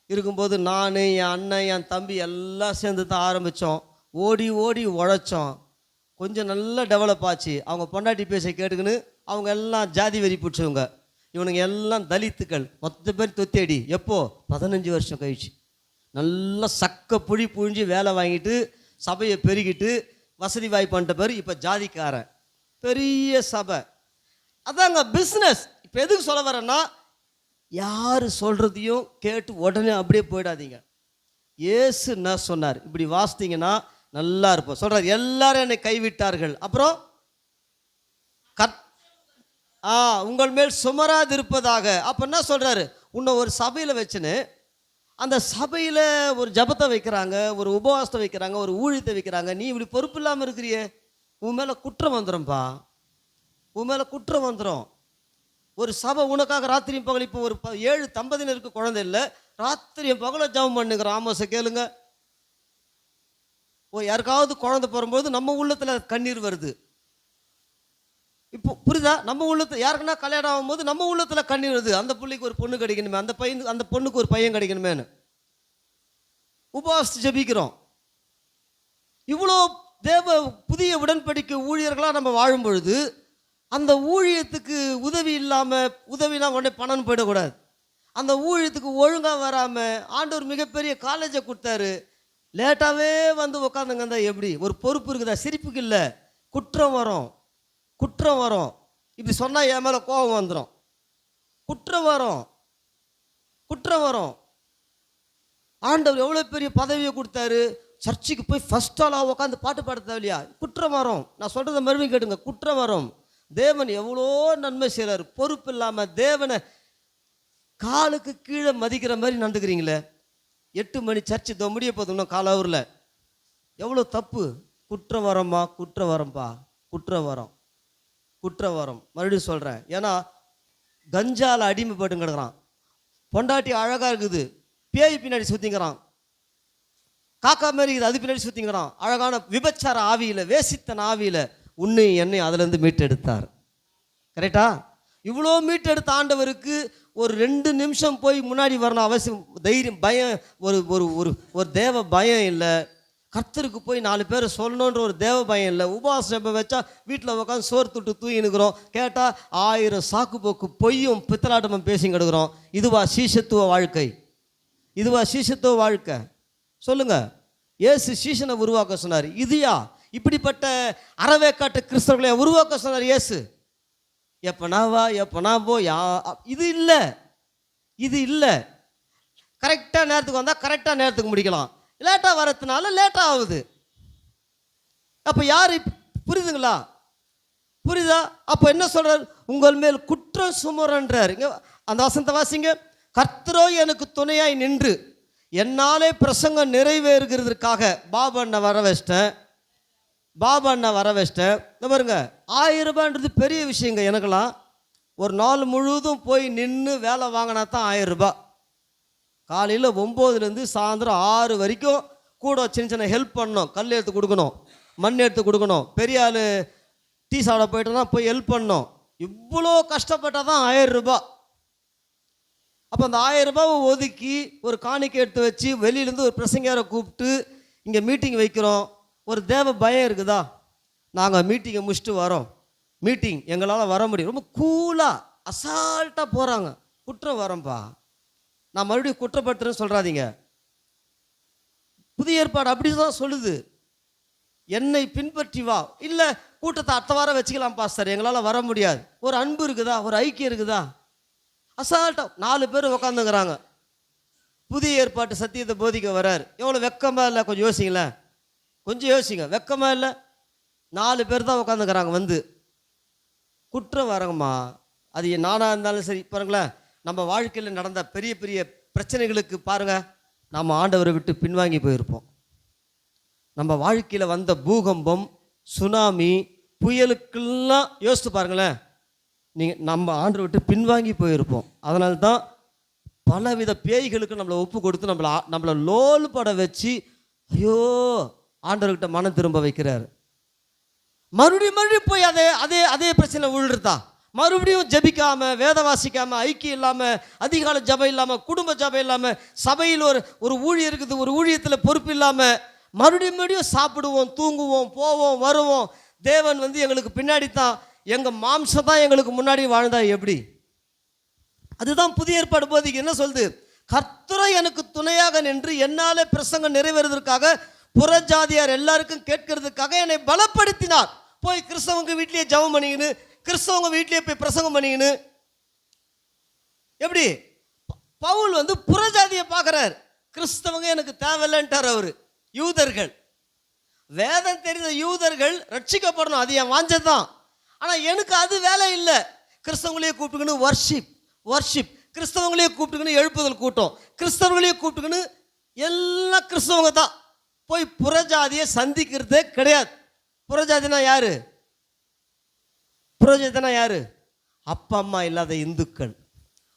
இருக்கும்போது நான், என் அண்ணன், என் தம்பி எல்லாம் சேர்ந்து தான் ஆரம்பித்தோம். ஓடி ஓடி உழைச்சோம், கொஞ்சம் நல்லா டெவலப் ஆச்சு. அவங்க பொண்டாட்டி பேச கேட்டுக்கின்னு அவங்க எல்லாம் ஜாதி வெறி பிடிச்சவங்க, இவனுங்க எல்லாம் தலித்துக்கள், மொத்த பேர் தொத்தேடி. எப்போ? 15 வருஷம் கழிச்சு நல்லா சக்க புழி புழிஞ்சு வேலை வாங்கிட்டு சபையை பெருகிட்டு வசதி வாய்ப்பு பண்ணிட்ட பேர் இப்போ ஜாதிக்காரன், பெரிய சபை. அதாங்க பிஸ்னஸ். இப்போ எதுக்கு சொல்ல வரேன்னா, யார் சொல்கிறதையும் கேட்டு உடனே அப்படியே போயிடாதீங்க. இயேசு என்ன சொன்னார்? இப்படி வாசித்தீங்கன்னா நல்லா இருப்போம். சொல்கிறார், எல்லாரும் என்னை கைவிட்டார்கள், அப்புறம் உங்கள் மேல் சுமராது இருப்பதாக. அப்போ என்ன சொல்கிறாரு? உன்னை ஒரு சபையில் வச்சுன்னு அந்த சபையில் ஒரு ஜபத்தை வைக்கிறாங்க, ஒரு உபவாசத்தை வைக்கிறாங்க, ஒரு ஊழியத்தை வைக்கிறாங்க, நீ இப்படி பொறுப்பு இல்லாமல் இருக்கிறியே, உன் மேலே குற்றம் வந்துடும்பா, உன் மேலே குற்றம் வந்துடும். ஒரு சபை உனக்காக ராத்திரியும் பகல், இப்போ ஒரு 7 தம்பதியினருக்கு குழந்தை இல்லை, ராத்திரியும் பகலை ஜபம் பண்ணுங்கிற ஆமோசை கேளுங்க. யாருக்காவது குழந்தை போகும்போது நம்ம உள்ளத்தில் கண்ணீர் வருது. இப்போ புரியுதா? நம்ம உள்ளத்தில் யாருக்குன்னா கல்யாணம் ஆகும்போது நம்ம உள்ளத்தில் கண்ணீர் வருது, அந்த பிள்ளைக்கு ஒரு பொண்ணு கிடைக்கணுமே, அந்த பொண்ணுக்கு ஒரு பையன் கிடைக்கணுமேனு உபவாசித்து ஜபிக்கிறோம். இவ்வளோ புதிய உடன்படிக்கை ஊழியர்களாக நம்ம வாழும் பொழுது அந்த ஊழியத்துக்கு உதவி இல்லாமல், உதவினா உடனே பணம் போயிடக்கூடாது. அந்த ஊழியத்துக்கு ஒழுங்காக வராமல் ஆண்டவர் மிகப்பெரிய காலேஜை கொடுத்தாரு, லேட்டாகவே வந்து உட்காந்துங்க இருந்தால் எப்படி? ஒரு பொறுப்பு இருக்குதா? சிரிப்புக்கு இல்லை, குற்றம் வரும். இப்படி சொன்னால் என் மேலே கோபம் வந்துடும். குற்றம் வரும். ஆண்டவர் எவ்வளோ பெரிய பதவியை கொடுத்தாரு, சர்ச்சுக்கு போய் ஃபர்ஸ்ட் ஆளாக உட்காந்து பாட்டு பாட தேவையா? குற்றம் வரும். நான் சொல்கிறத மறுபடியும் கேட்டுங்க, குற்றம் வரும். தேவன் எவ்வளோ நன்மை செய்கிறார். பொறுப்பு இல்லாமல் தேவனை காலுக்கு கீழே மதிக்கிற மாதிரி நடந்துக்கிறீங்களே. 8 மணி சர்ச்சு முடிய போதும் காலாவூரில், எவ்வளோ தப்பு. குற்றம் வரம்பா, குற்றம் வரும். மறுபடியும் சொல்கிறேன், ஏன்னா கஞ்சால அடிமைப்பட்டு கிடக்குறான், பொண்டாட்டி அழகாக இருக்குது, பேய் பின்னாடி சுற்றிங்கிறான், காக்கா மாரி இருக்குது, அது பின்னாடி சுற்றிங்கிறான், அழகான விபச்சார ஆவியில், வேசித்தன ஆவியில் உன்னை என்னை அதிலேருந்து மீட்டெடுத்தார். கரெக்டா? இவ்வளோ மீட்டெடுத்த ஆண்டவருக்கு ஒரு 2 நிமிஷம் போய் முன்னாடி வரணும் அவசியம், தைரியம், பயம், ஒரு ஒரு ஒரு ஒரு தேவ பயம் இல்லை. கர்த்தருக்கு போய் 4 பேரை சொல்லணுன்ற ஒரு தேவ பயம் இல்லை. உபவாசம் எப்போ வச்சா வீட்டில் உட்காந்து சோறு துட்டு தூங்கினுக்கிறோம். கேட்டால் 1000 சாக்கு போக்கு பொய்யும் பித்தலாட்டமும் பேசி கிடக்குறோம். இதுவா சீஷத்துவ வாழ்க்கை? இதுவா சீஷத்துவ வாழ்க்கை? சொல்லுங்க. இயேசு சீஷனை உருவாக்க சொன்னார். இதுயா இப்படிப்பட்ட அறவேக்காட்டு கிறிஸ்தவர்களை உருவாக்க சொன்னார் இயேசு? எப்பனா வா எப்பனா போ, இது இல்லை, இது இல்லை. கரெக்டாக நேரத்துக்கு வந்தால் கரெக்டாக நேரத்துக்கு முடிக்கலாம். லேட்டாக வரதுனால லேட்டாக ஆகுது. அப்போ யார்? புரியுதுங்களா? புரியுதா? அப்போ என்ன சொல்கிறார்? உங்கள் மேல் குற்றம் சுமரன்றார். இங்கே அந்த வசனத்தை வாசிங்க. கர்த்தரோ எனக்கு துணையாய் நின்று என்னாலே பிரசங்கம் நிறைவேறுகிறதுக்காக பாபா அண்ணா வர வச்சிட்டேன். பாருங்க, 1000 ரூபான்றது பெரிய விஷயங்க. எனக்கெல்லாம் ஒரு நாள் முழுவதும் போய் நின்று வேலை வாங்கினா தான் 1000 ரூபாய். காலையில் 9லேருந்து சாயந்தரம் 6 வரைக்கும் கூட சின்ன சின்ன ஹெல்ப் பண்ணணும். கல் எடுத்து கொடுக்கணும், மண் எடுத்து கொடுக்கணும். பெரிய ஆள் டீ சாப்பிட போயிட்டோன்னா போய் ஹெல்ப் பண்ணணும். இவ்வளோ கஷ்டப்பட்டால் தான் 1000 ரூபாய். அப்போ அந்த 1000 ரூபாவை ஒதுக்கி ஒரு காணிக்கை எடுத்து வச்சு வெளியிலேருந்து ஒரு பிரசங்கியாரை கூப்பிட்டு இங்கே மீட்டிங் வைக்கிறோம். ஒரு தேவ பயம் இருக்குதா? நாங்கள் மீட்டிங்கை முடிச்சுட்டு வரோம், மீட்டிங் எங்களால் வர முடியும். ரொம்ப கூலாக அசால்ட்டாக போகிறாங்க. குற்றம் வரோம்ப்பா, நான் மறுபடியும் குற்றப்படுத்துறேன்னு சொல்கிறாதீங்க. புதிய ஏற்பாடு அப்படி தான் சொல்லுது. என்னை பின்பற்றி வா. இல்லை கூட்டத்தை அடுத்த வாரம் வச்சுக்கலாம் பாஸ்டர், எங்களால் வர முடியாது. ஒரு அன்பு இருக்குதா? ஒரு ஐக்கியம் இருக்குதா? அசால்ட்டாக 4 பேர் உட்காந்துக்கிறாங்க. புதிய ஏற்பாட்டு சத்தியத்தை போதிக்க வர்றார். எவ்வளோ வெக்கமாக இல்லை? கொஞ்சம் யோசிங்களேன், கொஞ்சம் யோசிங்க. வெக்கமாக இல்லை? 4 பேர் தான் உட்காந்துக்கிறாங்க. வந்து குற்றம் வரங்கம்மா. அது நானாக இருந்தாலும் சரி. பாருங்களேன், நம்ம வாழ்க்கையில் நடந்த பெரிய பெரிய பிரச்சனைகளுக்கு பாருங்கள், நம்ம ஆண்டவரை விட்டு பின்வாங்கி போயிருப்போம். நம்ம வாழ்க்கையில் வந்த பூகம்பம், சுனாமி, புயலுக்கெல்லாம் யோசித்து பாருங்களேன், நீங்கள் நம்ம ஆண்டவரை விட்டு பின்வாங்கி போயிருப்போம். அதனால தான் பலவித பேய்களுக்கு நம்மளை ஒப்பு கொடுத்து நம்மளை லோல் பட வச்சு ஐயோ ஆண்டவர்கிட்ட மனம் திரும்ப வைக்கிறாரு. மறுபடியும் போய் அதே அதே அதே பிரச்சனை விழுறதா? மறுபடியும் ஜபிக்காமல், வேத வாசிக்காமல், ஐக்கியம் இல்லாமல், அதிகால ஜபம் இல்லாமல், குடும்ப ஜபம் இல்லாமல், சபையில் ஒரு ஊழியம் இருக்குது, ஒரு ஊழியத்தில் பொறுப்பு இல்லாமல் மறுபடியும் சாப்பிடுவோம், தூங்குவோம், போவோம், வருவோம். தேவன் எங்களுக்கு பின்னாடி தான், எங்கள் மாம்சம் தான் எங்களுக்கு முன்னாடி வாழ்ந்தா எப்படி? அதுதான் புதிய ஏற்பாடு போதிக்கு என்ன சொல்லுது? கர்த்தரை எனக்கு துணையாக நின்று என்னாலே பிரசங்கம் நிறைவேறதற்காக புறஜாதியார் எல்லாருக்கும் கேட்கறதுக்காக என்னை பலப்படுத்தினார். போய் கிறிஸ்தவங்க வீட்லேயே ஜபம் பண்ணிக்கின்னு, கிறிஸ்தவங்க வீட்லேயே போய் பிரசங்கம் பண்ணிக்கின்னு. எப்படி? பவுல் புறஜாதியை பார்க்குறார். கிறிஸ்தவங்க எனக்கு தேவையில்லைன்ட்டார் அவர். யூதர்கள், வேதம் தெரிந்த யூதர்கள் ரட்சிக்கப்படணும், அது என் வாஞ்சதான். ஆனால் எனக்கு அது வேலை இல்லை. கிறிஸ்தவங்களையே கூப்பிட்டுக்கின்னு வர்ஷிப், கிறிஸ்தவங்களையே கூப்பிட்டுக்கின்னு எழுப்புதல் கூட்டம், கிறிஸ்தவங்களையே கூப்பிட்டுக்கின்னு எல்லாம் கிறிஸ்தவங்க தான். போய் புறஜாதியை சந்திக்கிறதே கிடையாது. புறஜாதினா யாரு? புறஜாதினா யாரு? அப்பா அம்மா இல்லாத இந்துக்கள்,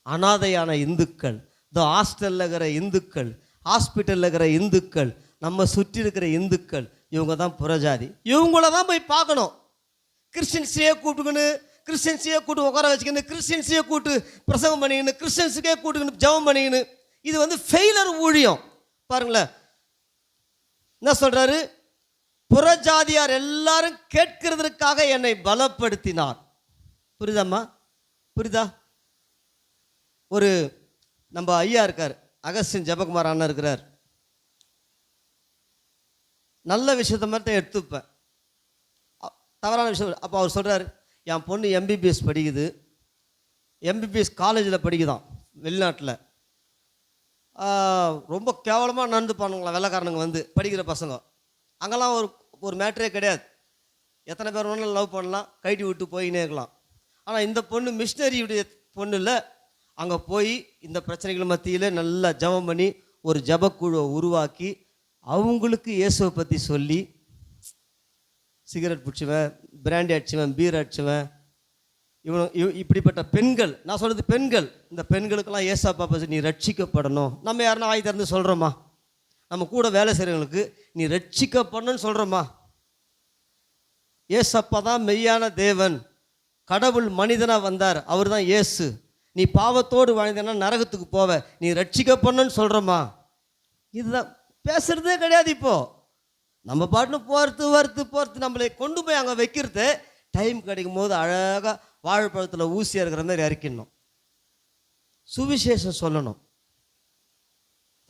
அனாதையான இந்துக்கள், இந்த ஹாஸ்டலில் இருக்கிற இந்துக்கள், ஹாஸ்பிட்டலில் இருக்கிற இந்துக்கள், நம்ம சுற்றி இருக்கிற இந்துக்கள், இவங்க தான் புறஜாதி. இவங்கள தான் போய் பார்க்கணும். கிறிஸ்டின்ஸையே கூப்பிட்டு உட்கார வச்சுக்கின்னு, கிறிஸ்டின்ஸையே கூப்பிட்டு பிரசங்கம் பண்ணிக்கின்னு, கிறிஸ்டின்ஸுக்கே கூப்பிட்டுக்கின்னு ஜெபம் பண்ணிக்கின்னு. இது ஃபெயிலர் ஊழியம். பாருங்களேன் என்ன சொல்றாரு? புறஜாதியார் எல்லாரும் கேட்கிறதுக்காக என்னை பலப்படுத்தினார். புரியுதாம்மா? புரியுதா? ஒரு நம்ம ஐயா இருக்கார், அகஸ்டின் ஜெபகுமார் அண்ணன் இருக்கிறார். நல்ல விஷயத்த மாதிரி தான் எடுத்துப்பேன், தவறான விஷயம். அப்போ அவர் சொல்கிறார், என் பொண்ணு எம்பிபிஎஸ் படிக்குது, எம்பிபிஎஸ் காலேஜில் படிக்குதான் வெளிநாட்டில். ரொம்ப கேவலமாக நடந்து பண்ணுங்களா வெள்ளைக்காரனுங்க படிக்கிற பசங்க. அங்கெல்லாம் ஒரு மேட்டரே கிடையாது. எத்தனை பேர் வேணாலும் லவ் பண்ணலாம், கைட்டி விட்டு போயினே இருக்கலாம். ஆனால் இந்த பொண்ணு மிஷினரியுடைய பொண்ணு இல்லை. அங்கே போய் இந்த பிரச்சனைகள் மத்தியில் நல்லா ஜபம் பண்ணி ஒரு ஜபக்குழுவை உருவாக்கி அவங்களுக்கு இயேசுவை பற்றி சொல்லி, சிகரெட் பிடிச்சுவேன், பிராண்டி அடிச்சுவேன், பீர் அடிச்சுவேன், இப்படிப்பட்ட பெண்கள், நான் சொல்கிறது பெண்கள், இந்த பெண்களுக்கெல்லாம் ஏசப்பா பற்றி நீ ரட்சிக்கப்படணும். நம்ம யாருன்னா ஆய் திறந்து சொல்கிறோமா? நம்ம கூட வேலை செய்கிறவங்களுக்கு நீ ரட்சிக்கப்படணும்னு சொல்கிறோமா? ஏசப்பா தான் மெய்யான தேவன், கடவுள் மனிதனாக வந்தார், அவர் தான் இயேசு. நீ பாவத்தோடு வாழ்ந்தேன்னா நரகத்துக்கு போவ, நீ ரட்சிக்கப்படணும்னு சொல்கிறோமா? இதுதான் பேசுகிறதே கிடையாது. இப்போது நம்ம பாட்டுன்னு போகிறது நம்மளை கொண்டு போய் அங்கே வைக்கிறது. டைம் கிடைக்கும் போது அழகாக வாழைப்பழத்தில் ஊசியாக இருக்கிற மாதிரி இறக்கிடணும், சுவிசேஷம் சொல்லணும்.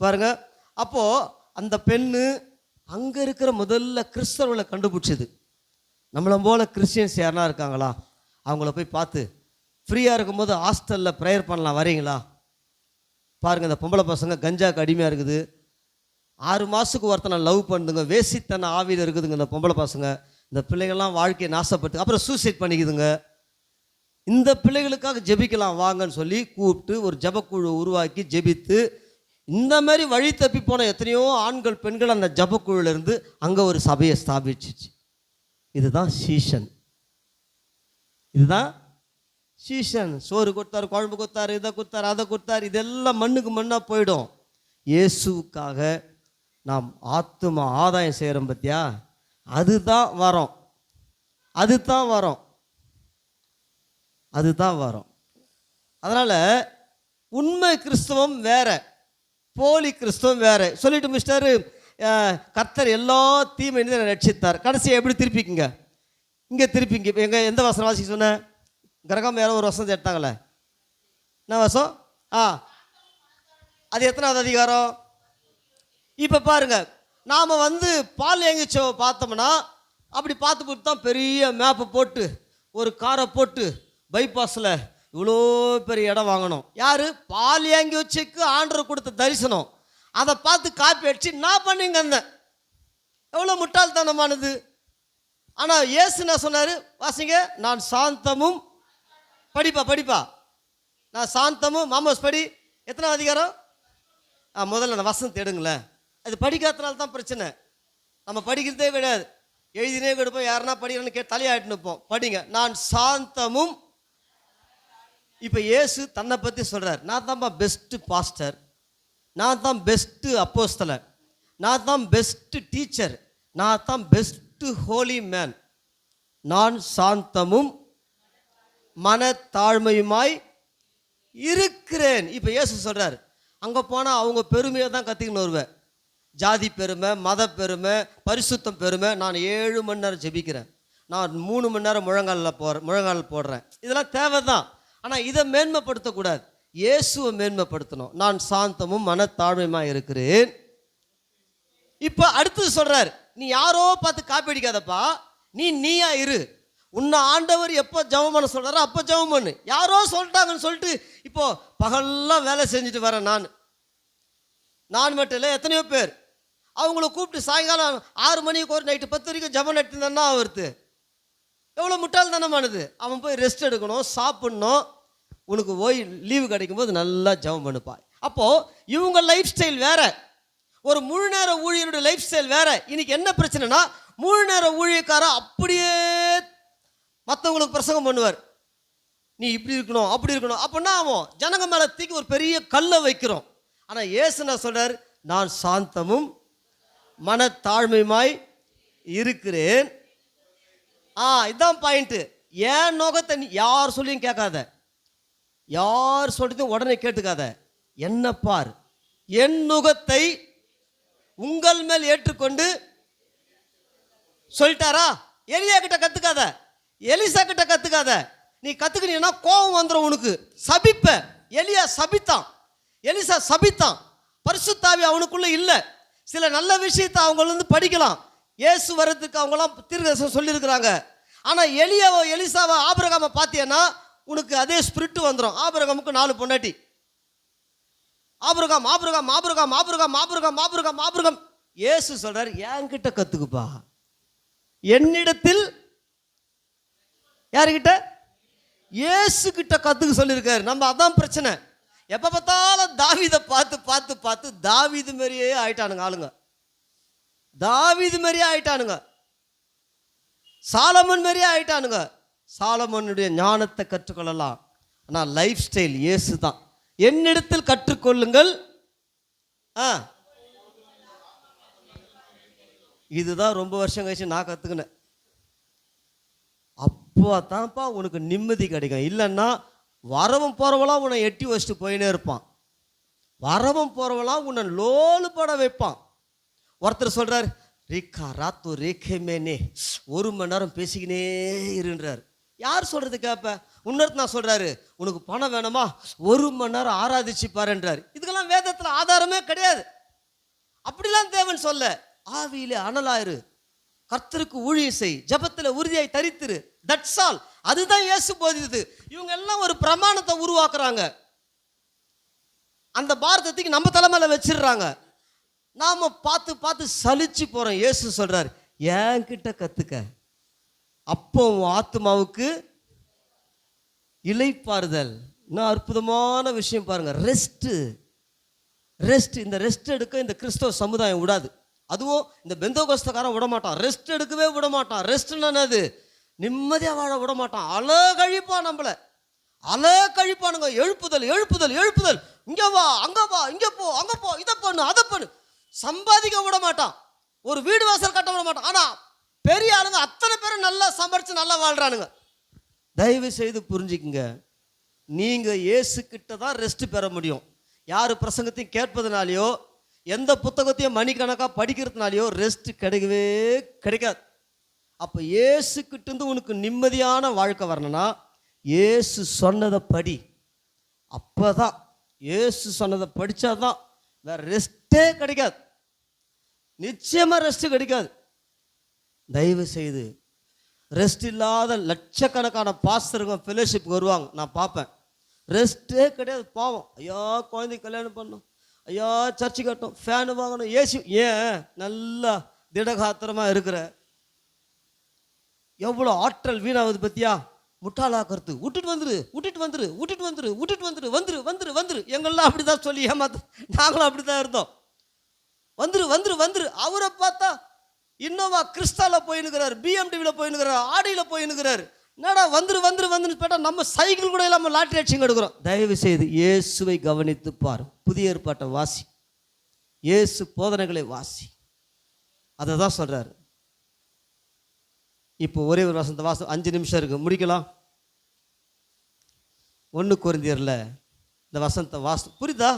பாருங்க, அப்போது அந்த பெண்ணு அங்கே இருக்கிற முதல்ல கிறிஸ்தவர்களை கண்டுபிடிச்சது. நம்மளை போல கிறிஸ்டியன்ஸ் யாருனா இருக்காங்களா, அவங்கள போய் பார்த்து ஃப்ரீயாக இருக்கும்போது ஹாஸ்டலில் ப்ரேயர் பண்ணலாம், வரீங்களா? பாருங்கள், இந்த பொம்பளை பசங்க கஞ்சாக்கு அடிமையாக இருக்குது. 6 மாதத்துக்கு ஒருத்தனை லவ் பண்ணுதுங்க, வேசித்தனை ஆவியில் இருக்குதுங்க இந்த பொம்பளை பசங்க. இந்த பிள்ளைகள்லாம் வாழ்க்கையை நாசப்பட்டு அப்புறம் சூசைட் பண்ணிக்குதுங்க. இந்த பிள்ளைகளுக்காக ஜெபிக்கலாம் வாங்கன்னு சொல்லி கூப்பிட்டு ஒரு ஜபக்குழு உருவாக்கி ஜெபித்து, இந்த மாதிரி வழி தப்பி போன எத்தனையோ ஆண்கள் பெண்கள் அந்த ஜபக்குழுலேருந்து அங்கே ஒரு சபையை ஸ்தாபிச்சிச்சு. இதுதான் சீஷன். இதுதான் சீஷன். சோறு கொடுத்தாரு, குழம்பு கொடுத்தாரு, இதை கொடுத்தாரு, அதை கொடுத்தாரு, இதெல்லாம் மண்ணுக்கு மண்ணாக போயிடும். இயேசுக்காக நாம் ஆத்தும ஆதாயம் செய்கிறோம் பத்தியா, அதுதான் வரோம், அதுதான் வரோம், அதுதான் வரோம். அதனால் உண்மை கிறிஸ்தவம் வேற, போலி கிறிஸ்தவம் வேற. சொல்லிட்டு மிஸ்டர் கர்த்தர் எல்லா தீமையும் ரட்சித்தார். கடைசியை எப்படி திருப்பிக்குங்க? இங்கே திருப்பிங்க. இப்போ எங்கே எந்த வசனம் வாசிக்க சொன்னேன்? கிரகம் வேற ஒரு வசனத்தை எடுத்தாங்களே, என்ன வசம்? அது எத்தனாவது அதிகாரம்? இப்போ பாருங்க, நாம் பால் ஏங்கிச்சோ பார்த்தோம்னா அப்படி பார்த்து தான் பெரிய மேப்பை போட்டு ஒரு காரை போட்டு பைபாஸில் இவ்வளோ பெரிய இடம் வாங்கணும். யார்? பால் ஏங்கி வச்சுக்கு ஆண்டவர் கொடுத்த தரிசனம். அதை பார்த்து காப்பி அடிச்சு நான் பண்ணிங்க அந்த எவ்வளோ முட்டாள்தனமானது. ஆனால் இயேசு என்ன சொன்னார்? வாசிங்க, நான் சாந்தமும் படிப்பா நான் சாந்தமும். மாமோஸ் படி, எத்தனை அதிகாரம்? முதல்ல அந்த வசனத்தை எடுங்களேன். அது படிக்காதனால தான் பிரச்சனை. நம்ம படிக்கிறதே கிடையாது, எழுதினே கொடுப்போம். யாருன்னா படிக்கிறேன்னு தலையாட்டு நிற்போம். படிங்க, நான் சாந்தமும். இப்போ இயேசு தன்னை பற்றி சொல்கிறார், நான் தான்ப்பா பெஸ்ட்டு பாஸ்டர், நான் தான் பெஸ்ட்டு அப்போஸ்தலன், நான் தான் பெஸ்ட்டு டீச்சர், நான் தான் பெஸ்ட்டு ஹோலி மேன், நான் சாந்தமும் மனத்தாழ்மையுமாய் இருக்கிறேன். இப்போ இயேசு சொல்கிறார், அங்கே போனால் அவங்க பெருமையை தான் கற்றுக்கின்னு வருவேன். ஜாதி பெருமை, மத பெருமை, பரிசுத்தம் பெருமை. நான் 7 மணி நேரம் ஜெபிக்கிறேன், நான் 3 மணி நேரம் முழங்கால் போடுறேன். இதெல்லாம் தேவை தான். ஆனால் இதை மேன்மைப்படுத்தக்கூடாது, இயேசுவை மேன்மைப்படுத்தணும். நான் சாந்தமும் மனத்தாழ்மையுமாக இருக்கிறேன். இப்போ அடுத்தது சொல்கிறார், நீ யாரோ பார்த்து காப்பி அடிக்காதப்பா, நீயா இரு. உன்னை ஆண்டவர் எப்போ ஜெபம் பண்ண சொல்கிறாரோ அப்போ ஜெபம் பண்ணு. யாரோ சொல்லிட்டாங்கன்னு சொல்லிட்டு இப்போது பகல்லாம் வேலை செஞ்சுட்டு வரேன் நான் மட்டும் இல்லை, எத்தனையோ பேர். அவங்கள கூப்பிட்டு சாயங்காலம் 6 மணிக்கு ஒரு நைட்டு 10 வரைக்கும் ஜெபம் நட்டுருந்தான்னா அவருக்கு எவ்வளோ முட்டாள்தனமானது. அவன் போய் ரெஸ்ட் எடுக்கணும், சாப்பிட்ணும். உனக்கு லீவு கிடைக்கும் போது நல்லா ஜெபம் பண்ணுப்பா. அப்போது இவங்க லைஃப் ஸ்டைல் வேற, ஒரு முழு நேர ஊழியருடைய லைஃப் ஸ்டைல் வேற. இன்னைக்கு என்ன பிரச்சனைனா, முழு நேர ஊழியக்காரன் அப்படியே மற்றவங்களுக்கு பிரசங்கம் பண்ணுவார். நீ இப்படி இருக்கணும், அப்படி இருக்கணும். அப்படின்னா அவன் ஜனங்க மேலே தூக்கி ஒரு பெரிய கல்லை வைக்கிறோம். ஆனால் இயேசு என்ன சொல்கிறார்? நான் சாந்தமும் மனத்தாழ்மையுமாய் இருக்கிறேன். இதுதான் பாயிண்ட்டு. என் நோகத்தை யார் சொல்லியும் கேட்காத, யார் சொல்லியும் உடனே கேட்டுக்காத. என்ன பார், என் நுகத்தை உங்கள் மேல் ஏற்றுக்கொண்டு சொல்லிட்டாரா? எலியா கிட்ட கற்றுக்காத, எலிசா கிட்ட கற்றுக்காத. நீ கற்றுக்கினீங்கன்னா கோபம் வந்துடும் உனக்கு, சபிப்ப. எலியா சபித்தான், எலிசா சபித்தான். பரிசுத்தாவி அவனுக்குள்ளே இல்லை. சில நல்ல விஷயத்தை அவங்கள படிக்கலாம். இயேசு வரதுக்கு அவங்களாம் தீர்க்கதரிசனம் சொல்லியிருக்கிறாங்க. ஆனால் எலிசாவை ஆபிரகாமை பார்த்தியன்னா உனக்கு அதே ஸ்பிரிட்டு வந்துடும். ஆபிரகாமுக்கு 4 பொண்டாட்டி. Abraham Abraham Abraham Abraham Abraham Abraham Abraham. இயேசு சொல்கிறார், என்கிட்ட கற்றுக்குப்பா. என்னிடத்தில், யாருக்கிட்ட? இயேசு கிட்ட கற்றுக்க சொல்லியிருக்காரு. நம்ம அதான் பிரச்சனை. எப்போ பார்த்தாலும் தாவீதை பார்த்து பார்த்து பார்த்து தாவீது மாதிரியே ஆயிட்டானுங்க ஆளுங்க. தாவீது மாதிரியே ஆயிட்டானுங்க, சாலமன் மாதிரியே ஆயிட்டானுங்க. சாலமனுடைய ஞானத்தை கற்றுக்கொள்ளலாம், ஆனால் லைஃப் ஸ்டைல் இயேசு தான். என்னிடத்தில் கற்றுக்கொள்ளுங்கள். இதுதான் ரொம்ப வருஷம் கழிச்சு நான் கற்றுக்கினேன். அப்போ தான்ப்பா உனக்கு நிம்மதி கிடைக்கும். இல்லைன்னா வரவும் போகிறவெல்லாம் உன்னை எட்டி வச்சுட்டு போயினே இருப்பான். வரவும் போகிறவெல்லாம் உன்னை லோலுபட வைப்பான். ஒருத்தர் சொல்கிறார், ரீக்கா ராத்து ரேக்கே மேனே, 1 மணி நேரம் பேசிக்கினே இருன்றார். யார் சொல்கிறது கேட்ப? இன்னொருத்த நான் சொல்கிறாரு, உனக்கு பணம் வேணுமா 1 மணி நேரம் ஆராதிச்சு பாருன்றார். இதுக்கெல்லாம் வேதத்தில் ஆதாரமே கிடையாது. அப்படிலாம் தேவன் சொல்ல. ஆவியிலே அனலாயிரு, கர்த்தருக்கு ஊழியம் செய், ஜபத்தில் உறுதியாய் தரித்திரு, தட்ஸ் ஆல். அதுதான் இயேசு போதித்தது. இவங்க எல்லாம் ஒரு பிரமாணத்தை உருவாக்குறாங்க, அந்த பாரதத்துக்கு நம்ம தலைமையில வச்சிடுறாங்க. நாம பார்த்து பார்த்து சலிச்சு போறோம். இயேசு சொல்றார், என்கிட்ட கத்துக்க, அப்போ உன் ஆத்மாவுக்கு இளைப்பாறுதல். இன்னும் அற்புதமான விஷயம் பாருங்க, ரெஸ்ட். இந்த ரெஸ்ட் எடுக்க இந்த கிறிஸ்தவ சமுதாயம் விடாது. அதுவும் இந்த பெந்தோகோஸ்தக்காரன் விட மாட்டான், ரெஸ்ட் எடுக்கவே விட மாட்டான். ரெஸ்ட்னா என்னது? நிம்மதியாக வாழ விட மாட்டான். அழகழிப்பான், நம்மளை அழகழிப்பானுங்க. எழுப்புதல் எழுப்புதல் எழுப்புதல், இங்கே வா அங்கே வா, இங்கே போ அங்கே போ, இதை பண்ணு அதை பண்ணு. சம்பாதிக்க விட மாட்டான், ஒரு வீடு வாசல் கட்ட விட மாட்டான். ஆனால் பெரிய ஆளுங்க அத்தனை பேரும் நல்லா சம்பாரிச்சு நல்லா வாழ்றானுங்க. தயவு செய்து புரிஞ்சுக்குங்க, நீங்கள் இயேசு கிட்ட தான் ரெஸ்ட் பெற முடியும். யார் பிரசங்கத்தையும் கேட்பதுனாலையோ எந்த புத்தகத்தையும் மணிக்கணக்காக படிக்கிறதுனாலையோ ரெஸ்ட் கிடைக்கவே கிடைக்காது. அப்போ இயேசு கிட்டேருந்து உனக்கு நிம்மதியான வாழ்க்கை வரணும்னா இயேசு சொன்னதை படி. அப்போ தான் இயேசு சொன்னதை படித்தா தான் வேறு ரெஸ்ட்டே கிடைக்காது. நிச்சயமாக ரெஸ்ட்டு கிடைக்காது. தயவு செய்து ரெஸ்ட் இல்லாத லட்சக்கணக்கான பாஸ்டருங்க ஃபெலோஷிப்புக்கு வருவாங்க, நான் பார்ப்பேன். ரெஸ்ட்டே கிடையாது, பாவம். ஐயா குழந்தைக்கு கல்யாணம் பண்ணணும், ஐயா சர்ச்சு கட்டணும், ஃபேனு வாங்கணும், ஏசி. ஏன் நல்லா திடகாத்திரமாக இருக்கிற எவ்வளோ ஆற்றல் வீணாகுது பற்றியா? முட்டாளாக்குறது. விட்டுட்டு வந்துரு விட்டுட்டு வந்துரு விட்டுட்டு வந்துரு விட்டுட்டு வந்துரு வந்துரு வந்துரு வந்துரு. எங்கெல்லாம் அப்படி தான் சொல்லி ஏமாத்து, நாங்களும் அப்படி தான் இருந்தோம். வந்துரு வந்துரு வந்துரு. அவரை பார்த்தா இன்னோவா கிறிஸ்டாவில் போயின்னுக்கிறார், பிஎம்டபிள்யூவில் போயின்னுக்கிறார், ஆடியில் போயின்னுக்கிறார். என்னடா வந்துரு வந்துரு வந்துன்னு போட்டால் நம்ம சைக்கிள் கூட இல்லாமல் லாட்ரி அடிச்சுங்க எடுக்கிறோம். தயவு செய்து இயேசுவை கவனித்து பாரு. புதிய ஏற்பாட்டை வாசி, இயேசு போதனைகளை வாசி. அதை தான் சொல்கிறாரு. இப்போ ஒரே ஒரு வசனத்தை வாசம், 5 நிமிஷம் இருக்குது, முடிக்கலாம். 1 கொரிந்தியரில் இந்த வசனத்தை வாசம் புரியுதா?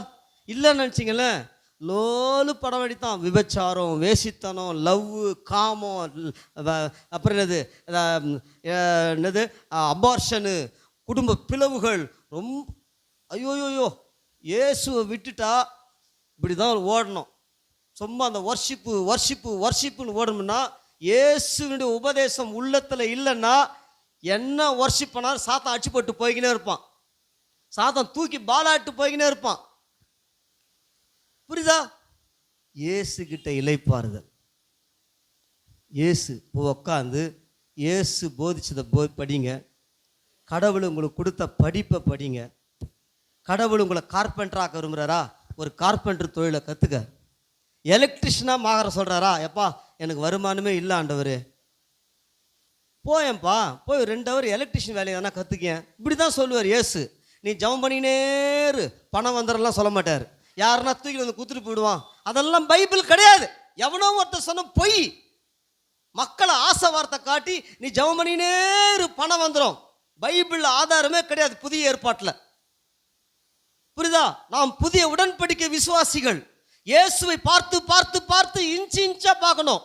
இல்லைன்னு நினச்சிங்களேன், லோலு படம் அடித்தான். விபச்சாரம், வேசித்தனம், லவ், காமம், அப்புறம் என்னது அபார்ஷனு, குடும்ப பிளவுகள். ரொம்ப ஐயோயோயோ. இயேசுவை விட்டுட்டா இப்படி தான் ஓடணும். சும்மா அந்த வர்ஷிப்புன்னு ஓடணும்னா, இயேசுனுடைய உபதேசம் உள்ளத்தில் இல்லைன்னா என்ன வர்ஷிப் பண்ணாலும் சாத்தான் அடிச்சு போட்டு போய்கினே இருப்பான். சாத்தான் தூக்கி பாலாட்டு போய்கினே இருப்பான். புரியுதா? இயேசு கிட்ட இளைப்பாறுதல். இயேசு உட்காந்து இயேசு போதிச்சதை படிங்க. கடவுள் உங்களுக்கு கொடுத்த படிப்பை படிங்க. கடவுள் உங்களை கார்பெண்டராக விரும்புகிறாரா? ஒரு கார்பெண்டர் தொழிலை கற்றுக்க. எலக்ட்ரிஷனாக மாற சொல்கிறாரா? எப்பா எனக்கு வருமானமே இல்லை ஆண்டவர், போயேன்ப்பா போய் 2 ஹவர் எலக்ட்ரிஷியன் வேலையை தானே கற்றுக்கேன். இப்படி தான் சொல்லுவார் இயேசு. நீ ஜெபம் பண்ணினேரு, பணம் வந்துடலாம் சொல்ல மாட்டார். யாருன்னா தூக்கி வந்து குத்துட்டு போயிடுவான். அதெல்லாம் பைபிள் கிடையாது. எவனோ ஒருத்தர் சொன்ன பொய். மக்களை ஆசை வார்த்தை காட்டி நீ ஜெபம் பண்ணினேரு பணம் வந்துடும். பைபிள் ஆதாரமே கிடையாது புதிய ஏற்பாட்டில். புரியுதா? நாம் புதிய உடன்படிக்கை விசுவாசிகள். இயேசுவை பார்த்து பார்த்து பார்த்து இன்ச்சா பார்க்கணும்.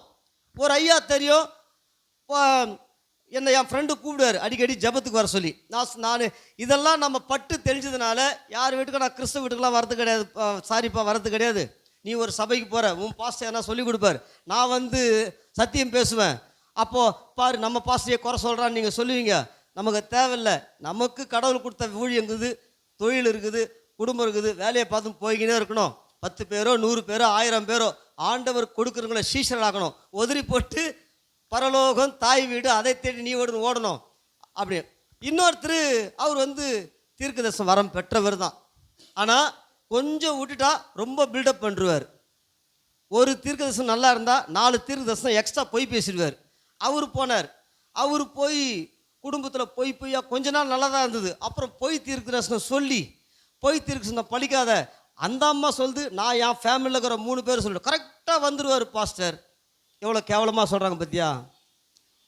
ஒரு ஐயா தெரியும், என்னை என் ஃப்ரெண்டு கூப்பிடுவார் அடிக்கடி ஜபத்துக்கு வர சொல்லி. நான் இதெல்லாம் நம்ம பட்டு தெரிஞ்சதுனால யார் வீட்டுக்கும் நான் கிறிஸ்தவ வீட்டுக்கெலாம் வரது கிடையாது. சாரிப்பா வரது கிடையாது. நீ ஒரு சபைக்கு போகிற, உன் பாஸ்டர் என்ன சொல்லி கொடுப்பார், நான் வந்து சத்தியம் பேசுவேன். அப்போது பாரு நம்ம பாஸ்டரையே குறை சொல்கிறான்னு நீங்கள் சொல்லுவீங்க. நமக்கு தேவையில்லை. நமக்கு கடவுள் கொடுத்த ஊழியம் இருக்குது, தொழில் இருக்குது, குடும்பம் இருக்குது, வேலையை பார்த்து போய்கினே இருக்கணும். 10 பேரோ 100 பேரோ 1000 பேரோ ஆண்டவர் கொடுக்குறவங்கள சீஷராகணும். உதிரி போட்டு பரலோகம் தாய் வீடு அதை தேடி நீ ஓடணும். அப்படி இன்னொருத்தர் அவர் வந்து தீர்க்கதரிசன வரம் பெற்றவர் தான். ஆனால் கொஞ்சம் விட்டுட்டா ரொம்ப பில்டப் பண்ணுருவார். ஒரு தீர்க்கதரிசனம் நல்லா இருந்தால் 4 தீர்க்கதரிசனம் எக்ஸ்ட்ரா பொய் பேசிடுவார். அவர் போனார். அவர் போய் குடும்பத்தில் பொய்யா கொஞ்ச நாள் நல்லா தான் இருந்தது. அப்புறம் பொய் தீர்க்கதரிசனம் சொல்லி பொய் தீர்க்கதரிசனம் பழிக்காத அந்த அம்மா சொல்லுது, நான் என் ஃபேமிலியில் இருக்கிற 3 பேர் சொல்லிட்டு கரெக்டாக வந்துடுவார் பாஸ்டர். எவ்வளோ கேவலமாக சொல்கிறாங்க பற்றியா?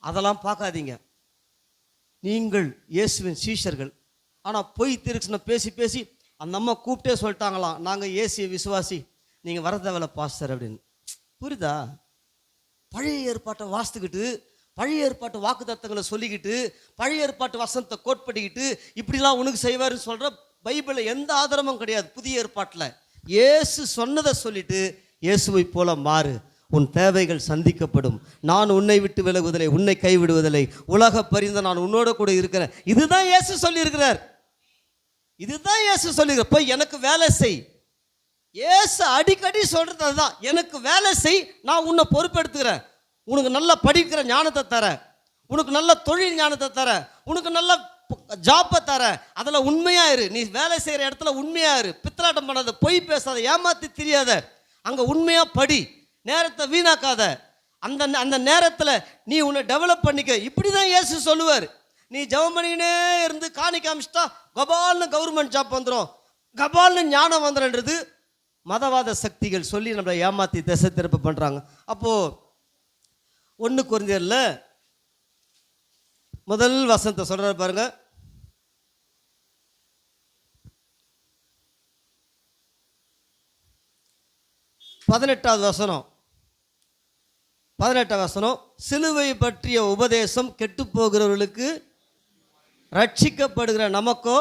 அதெல்லாம் பார்க்காதீங்க. நீங்கள் இயேசுவின் சீஷர்கள். ஆனால் பொய் திருச்சுன பேசி பேசி அந்த அம்மா கூப்பிட்டே சொல்லிட்டாங்களாம், நாங்கள் இயேசுவை விசுவாசி, நீங்கள் வர தேவையில்ல பாஸ்டர் அப்படின்னு. புரியுதா? பழைய ஏற்பாட்டை வாசித்துக்கிட்டு, பழைய ஏற்பாட்டு வாக்குத்தத்தங்களை சொல்லிக்கிட்டு, பழைய ஏற்பாட்டு வசனத்தை கோட்படிக்கிட்டு இப்படிலாம் உனக்கு செய்வாருன்னு சொல்கிற பைபிளில் எந்த ஆதாரமும் கிடையாது. புதிய ஏற்பாட்டில் இயேசு சொன்னதை சொல்லிட்டு இயேசுவை போல மாறு, உன் தேவைகள் சந்திக்கப்படும், நான் உன்னை விட்டு விலகுவதில்லை, உன்னை கைவிடுவதில்லை, உலக பரிந்த நான் உன்னோட கூட இருக்கிறேன். இதுதான் இயேசு சொல்லியிருக்கிறார். இதுதான் இயேசு சொல்லியிருக்கிறார். போய் எனக்கு வேலை செய். இயேசு அடிக்கடி சொல்றது அதுதான், எனக்கு வேலை செய், நான் உன்னை பொறுப்பெடுத்துக்கிறேன், உனக்கு நல்லா படிக்கிற ஞானத்தை தரேன், உனக்கு நல்ல தொழில் ஞானத்தை தரேன், உனக்கு நல்ல ஜாப்பை தரேன், அதில் உண்மையா இரு, நீ வேலை செய்கிற இடத்துல உண்மையா இரு, பித்தலாட்டம் பண்ணாத, பொய் பேசாத, ஏமாத்தி தெரியாத, அங்கே உண்மையா படி, நேரத்தை வீணாக்காத, அந்த அந்த நேரத்தில் நீ உன்னை டெவலப் பண்ணிக்க. இப்படி தான் இயேசு சொல்லுவார். நீ ஜெபம் பண்ணிக்கினே இருந்து காணி காமிச்சிட்டா கபால்னு கவர்மெண்ட் ஜாப் வந்துடும், கபால்னு ஞானம் வந்துடுன்றது மதவாத சக்திகள் சொல்லி நம்மளை ஏமாற்றி திசை திருப்ப பண்ணுறாங்க. அப்போது 1 கொரிந்தியரில் முதல் வசனத்தை சொல்கிறார் பாருங்க. 18வது வசனம். 18வது வசனம், சிலுவை பற்றிய உபதேசம் கெட்டு போகிறவர்களுக்கு ரட்சிக்கப்படுகிற நமக்கோ.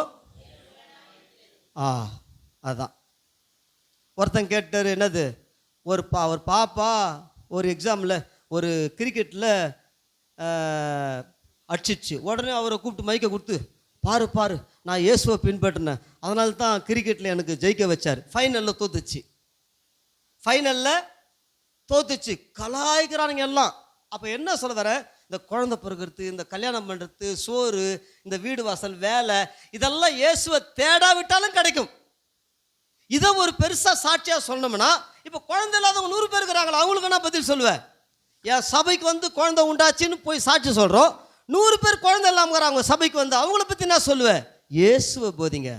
அதான் ஒருத்தன் கேட்டார், என்னது, ஒரு பாப்பா ஒரு எக்ஸாமில் ஒரு கிரிக்கெட்டில் அடிச்சிச்சு. உடனே அவரை கூப்பிட்டு மைக்கை கொடுத்து, பாரு பாரு நான் இயேசுவை பின்பற்றினேன், அதனால தான் கிரிக்கெட்டில் எனக்கு ஜெயிக்க வச்சார். ஃபைனலில் தோத்துச்சு. கலாய்க்கிறானுங்க எல்லாம். அப்போ என்ன சொல்ல வர, இந்த குழந்தை பிறகுறது, இந்த கல்யாணம் பண்ணுறது, சோறு, இந்த வீடு வாசல், வேலை, இதெல்லாம் இயேசுவை தேடாவிட்டாலும் கிடைக்கும். இதை ஒரு பெருசாக சாட்சியாக சொன்னோம்னா, இப்போ குழந்தை இல்லாதவங்க 100 பேர் இருக்கிறாங்களா, அவங்களுக்கு நான் பதில் சொல்லுவேன். என் சபைக்கு வந்து குழந்தை உண்டாச்சின்னு போய் சாட்சி சொல்கிறோம், 100 பேர் குழந்தை இல்லாமங்கிறாங்க சபைக்கு வந்து, அவங்கள பற்றி நான் சொல்லுவேன், இயேசுவை போதிங்க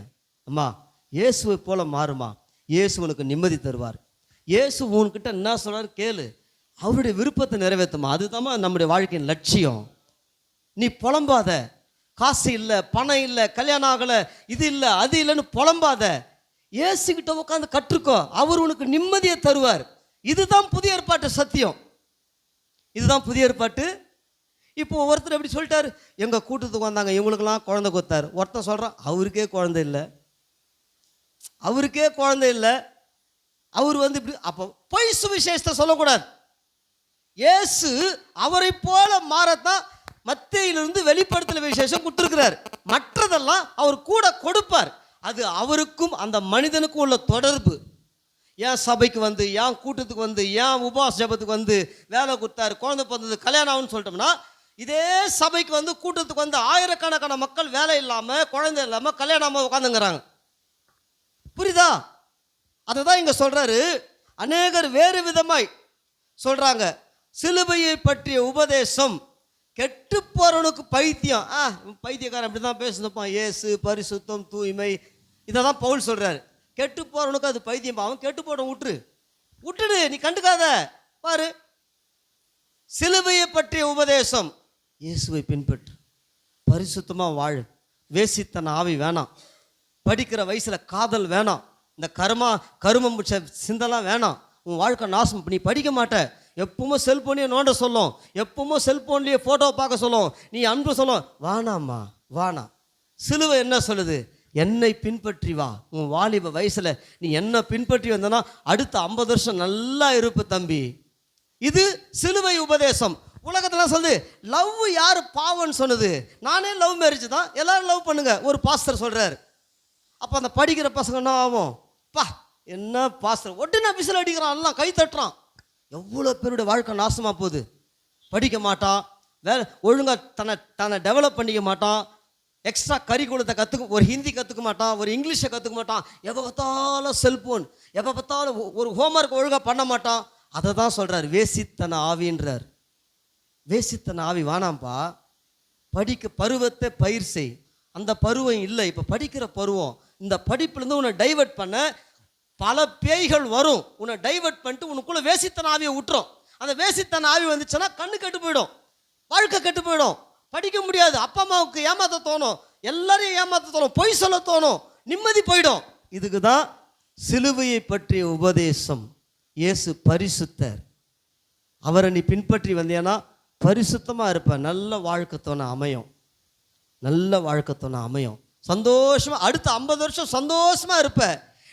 அம்மா, இயேசுவை போல மாறுமா, இயேசு உனக்கு நிம்மதி தருவார். இயேசு உன்கிட்ட என்ன சொல்கிறார் கேளு, அவருடைய விருப்பத்தை நிறைவேற்றுமா, அதுதான் நம்முடைய வாழ்க்கையின் லட்சியம். நீ புலம்பாத, காசு இல்லை, பணம் இல்லை, கல்யாணம் ஆகலை, இது இல்லை அது இல்லைன்னு புலம்பாத, இயேசுகிட்ட உட்காந்து கற்றுக்கோ, அவர் உனக்கு நிம்மதியை தருவார். இதுதான் புதிய ஏற்பாட்டு சத்தியம், இதுதான் புதிய ஏற்பாட்டு. இப்போ ஒருத்தர் எப்படி சொல்லிட்டாரு, எங்கள் கூட்டத்துக்கு வந்தாங்க, இவங்களுக்கெல்லாம் குழந்தை கொடுத்தாரு. ஒருத்தன் சொல்கிறான், அவருக்கே குழந்தை இல்லை, அவர் வந்து இப்படி. அப்போ பொய் சுவிசேஷத்தை சொல்லக்கூடாது. இயேசு அவரை போல மாறத்தான் மத்தேயிலிருந்து வெளிப்படுத்தல் விசேஷம் கொடுத்துருக்கிறார். மற்றதெல்லாம் அவர் கூட கொடுப்பார். அது அவருக்கும் அந்த மனிதனுக்கும் உள்ள தொடர்பு. ஏன் சபைக்கு வந்து, ஏன் கூட்டத்துக்கு வந்து, ஏன் உபவாச ஜபத்துக்கு வந்து வேலை கொடுத்தாரு, குழந்தை பிறந்தது, கல்யாணம் ஆகுன்னு சொல்லிட்டோம்னா, இதே சபைக்கு வந்து கூட்டத்துக்கு வந்து ஆயிரக்கணக்கான மக்கள் வேலை இல்லாமல், குழந்தை இல்லாமல், கல்யாணம் உட்காந்துங்கிறாங்க. புரியுதா? அதை தான் இங்கே சொல்கிறாரு. அநேகர் வேறு விதமாய் சொல்கிறாங்க, சிலுவையை பற்றிய உபதேசம் கெட்டு போகிறவனுக்கு பைத்தியம். பைத்தியக்காரன் அப்படி தான் பேசுனப்பான், இயேசு பரிசுத்தம் தூய்மை, இதை தான் பவுல் சொல்கிறாரு. கெட்டு போகிறவனுக்கு அது பைத்தியம். அவன் கெட்டு போட விட்டுடு, நீ கண்டுக்காத. பாரு, சிலுவையை பற்றிய உபதேசம், இயேசுவை பின்பற்று, பரிசுத்தமாக வாழு, வேசித்தன ஆவி வேணாம், படிக்கிற வயசில் காதல் வேணாம், இந்த கருமம் முடிச்ச சிந்தெல்லாம் வேணாம், உன் வாழ்க்கை நாசம். நீ படிக்க மாட்ட, எப்பவுமே செல்ஃபோனையே நோண்ட சொல்லும், எப்பவுமே செல்ஃபோன்லேயே ஃபோட்டோ பார்க்க சொல்லும், நீ அன்பு சொல்லும். வானாம்மா வானா. சிலுவை என்ன சொல்லுது, என்னை பின்பற்றி வா. உன் வாலிப வயசில் நீ என்ன பின்பற்றி வந்தனா அடுத்த 50 வருஷம் நல்லா இருப்பு தம்பி. இது சிலுவை உபதேசம். உலகத்தில் சொல்லுது, லவ் யார் பாவம்னு சொன்னது, நானே லவ் மேரேஜ் தான், எல்லாரும் லவ் பண்ணுங்க ஒரு பாஸ்டர் சொல்கிறார். அப்போ அந்த படிக்கிற பசங்க என்ன ஆகும், பா என்ன பாஸ்டர் ஒட்டுனா விசில் அடிக்கிறான், எல்லாம் கை தட்டுறான். எவ்வளோ பேருடைய வாழ்க்கை நாசமாக போகுது. படிக்க மாட்டான், வேலை ஒழுங்காக தன்னை டெவலப் பண்ணிக்க மாட்டான், எக்ஸ்ட்ரா கரிக்குலத்தை ஒரு ஹிந்தி கற்றுக்க மாட்டான், ஒரு இங்கிலீஷை கற்றுக்க மாட்டான், எப்போ பார்த்தாலும் செல்ஃபோன், எப்போ பார்த்தாலும் ஒரு ஹோம்ஒர்க் ஒழுங்காக பண்ண மாட்டான். அதை தான் சொல்கிறார் வேசித்தன ஆவின்றார். வேசித்தன ஆவி வேணாம்ப்பா. படிக்க பருவத்தை பயிர் செய். அந்த பருவம் இல்லை, இப்போ படிக்கிற பருவம். இந்த படிப்புலேருந்து உன்னை டைவெர்ட் பண்ண பல பேய்கள் வரும். உன்னை டைவெர்ட் பண்ணிட்டு உனக்குள்ளே வேசித்தன ஆவியை விட்டுரும். அந்த வேசித்தன ஆவி வந்துச்சுன்னா கண்ணு கெட்டு போயிடும், வாழ்க்கை கெட்டு போயிடும், படிக்க முடியாது. அப்பா அம்மாவுக்கு ஏமாத்த தோணும், எல்லாரையும் ஏமாத்த தோணும், பொய் சொல்ல தோணும், நிம்மதி போயிடும். இதுக்கு தான் சிலுவையை பற்றிய உபதேசம். இயேசு பரிசுத்தர். அவரை நீ பின்பற்றி வந்தேன்னா பரிசுத்தமாக இருப்ப, நல்ல வாழ்க்கை துணை அமையும், நல்ல வாழ்க்கை துணை அமையும். சந்தோஷமாக அடுத்த 50 வருஷம் சந்தோஷமாக இருப்ப.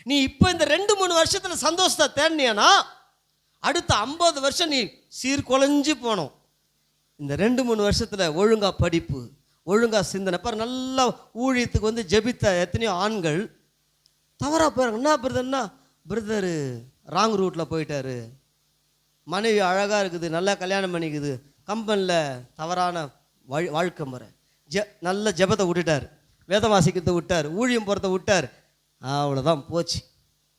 நீ இப்போ இந்த 2-3 வருஷத்தில் சந்தோஷத்தை தேடினியனா அடுத்த 50 வருஷம் நீ சீர்குலைஞ்சு போனோம். இந்த 2-3 வருஷத்தில் ஒழுங்காக படிப்பு, ஒழுங்காக சிந்தனை பாரு. நல்லா ஊழியத்துக்கு வந்து ஜெபித்த எத்தனையோ ஆண்கள் தவறாக போகிறாங்க. என்ன பிரதர்னா, பிரதரு ராங் ரூட்டில் போயிட்டாரு, மனைவி அழகாக இருக்குது, நல்லா கல்யாணம் பண்ணிக்குது, கம்பெனியில் தவறான வாழ்க்கை முறை, நல்ல ஜெபத்தை விட்டுட்டார், வேதம் வாசிக்கிறத விட்டார், ஊழியம் போகிறத விட்டார், அவ்வளோதான் போச்சு,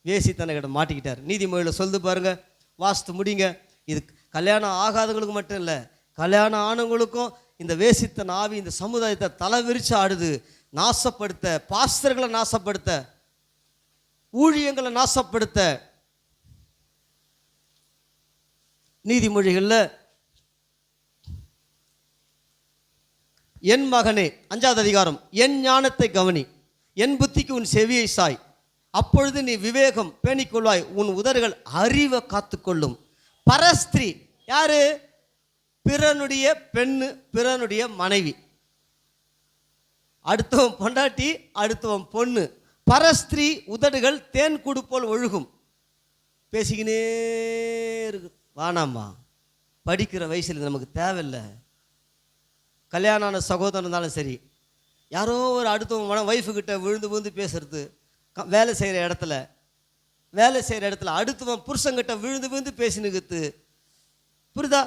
வேசித்தனை கிட்ட மாட்டிக்கிட்டார். நீதிமொழியில் சொல்லுது பாருங்க, வாஸ்து முடிங்க. இது கல்யாணம் ஆகாதவங்களுக்கு மட்டும் இல்லை, கல்யாணம் ஆனவங்களுக்கும் இந்த வேசித்தன் ஆவி இந்த சமுதாயத்தை தலை விரிச்சு ஆடுது. நாசப்படுத்த, பாஸ்டர்களை நாசப்படுத்த, ஊழியங்களை நாசப்படுத்த. நீதிமொழிகளில் என் மகனே 5வது அதிகாரம், என் ஞானத்தை கவனி, என் புத்திக்கு உன் செவியை சாய், அப்பொழுது நீ விவேகம் பேணிக்கொள்வாய், உன் உதடுகள் அறிவை காத்துக்கொள்ளும். பரஸ்திரீ யாரு? பிறனுடைய பெண்ணு, பிறனுடைய மனைவி, அடுத்தவன் பொண்டாட்டி, அடுத்தவன் பொண்ணு. பரஸ்திரீ உதடுகள் தேன் கூடு போல் ஒழுகும். பேசிக்கினே இருக்கு. வானாம்மா, படிக்கிற வயசில் நமக்கு தேவையில்லை. கல்யாணம் ஆன சகோதரன் இருந்தாலும் சரி, யாரோ ஒரு அடுத்தவங்க ஒய்ஃபுக்கிட்ட விழுந்து விழுந்து பேசுறது, வேலை செய்கிற இடத்துல அடுத்தவன் புருஷங்கிட்ட விழுந்து விழுந்து பேசினுக்குது. புரிதா?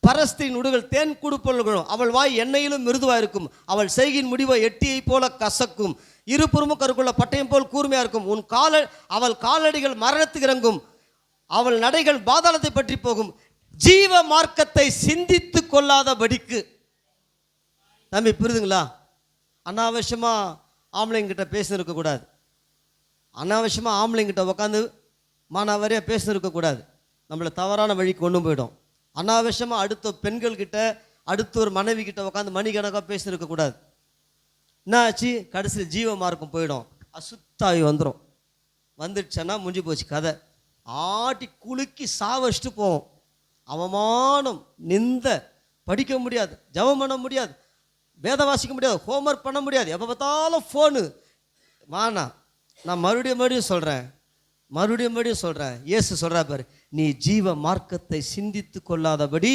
பரஸ்திரின் உடுகள் தேன் குடுப்பொழுகும், அவள் வாய் எண்ணெயிலும் மிருதுவாக இருக்கும், அவள் செய்கின் முடிவை எட்டியை போல கசக்கும், இருபுறமும் கருக்குள்ள பட்டயம் போல் கூர்மையாக இருக்கும். அவள் காலடிகள் மரணத்துக்கு இறங்கும், அவள் நடைகள் பாதாளத்தை பற்றி போகும். ஜீவ மார்க்கத்தை சிந்தித்து கொள்ளாதபடிக்கு. தம்பி புரியுதுங்களா? அனாவசியமாக ஆம்பளைங்கிட்ட பேசின்னு இருக்கக்கூடாது, அனாவசியமாக ஆம்பளைங்கிட்ட உட்காந்து மானாவாரியாக பேசின்னு இருக்கக்கூடாது, நம்மளை தவறான வழிக்கு கொண்டு போயிடும். அனாவசியமாக அடுத்த பெண்கள்கிட்ட, அடுத்த ஒரு மனைவி கிட்ட உட்காந்து மணிக்கணக்காக பேசின்னு இருக்கக்கூடாது. என்ன ஆச்சு? கடைசியில் ஜீவ மார்க்கம் போயிடும், அசுத்தாவி வந்துடும். வந்துடுச்சன்னா முடிஞ்சு போச்சு கதை. ஆட்டி குலுக்கி சாவச்சிட்டு போவோம். அவமானம், நிந்த, படிக்க முடியாது, ஜெபம் பண்ண முடியாது, வேதம் வாசிக்க முடியாது, ஹோம்ஒர்க் பண்ண முடியாது, எப்போ பார்த்தாலும் ஃபோனு. வானா, நான் மறுபடியும் சொல்கிறேன், இயேசு சொல்கிறா பாரு, நீ ஜீவ மார்க்கத்தை சிந்தித்து கொள்ளாதபடி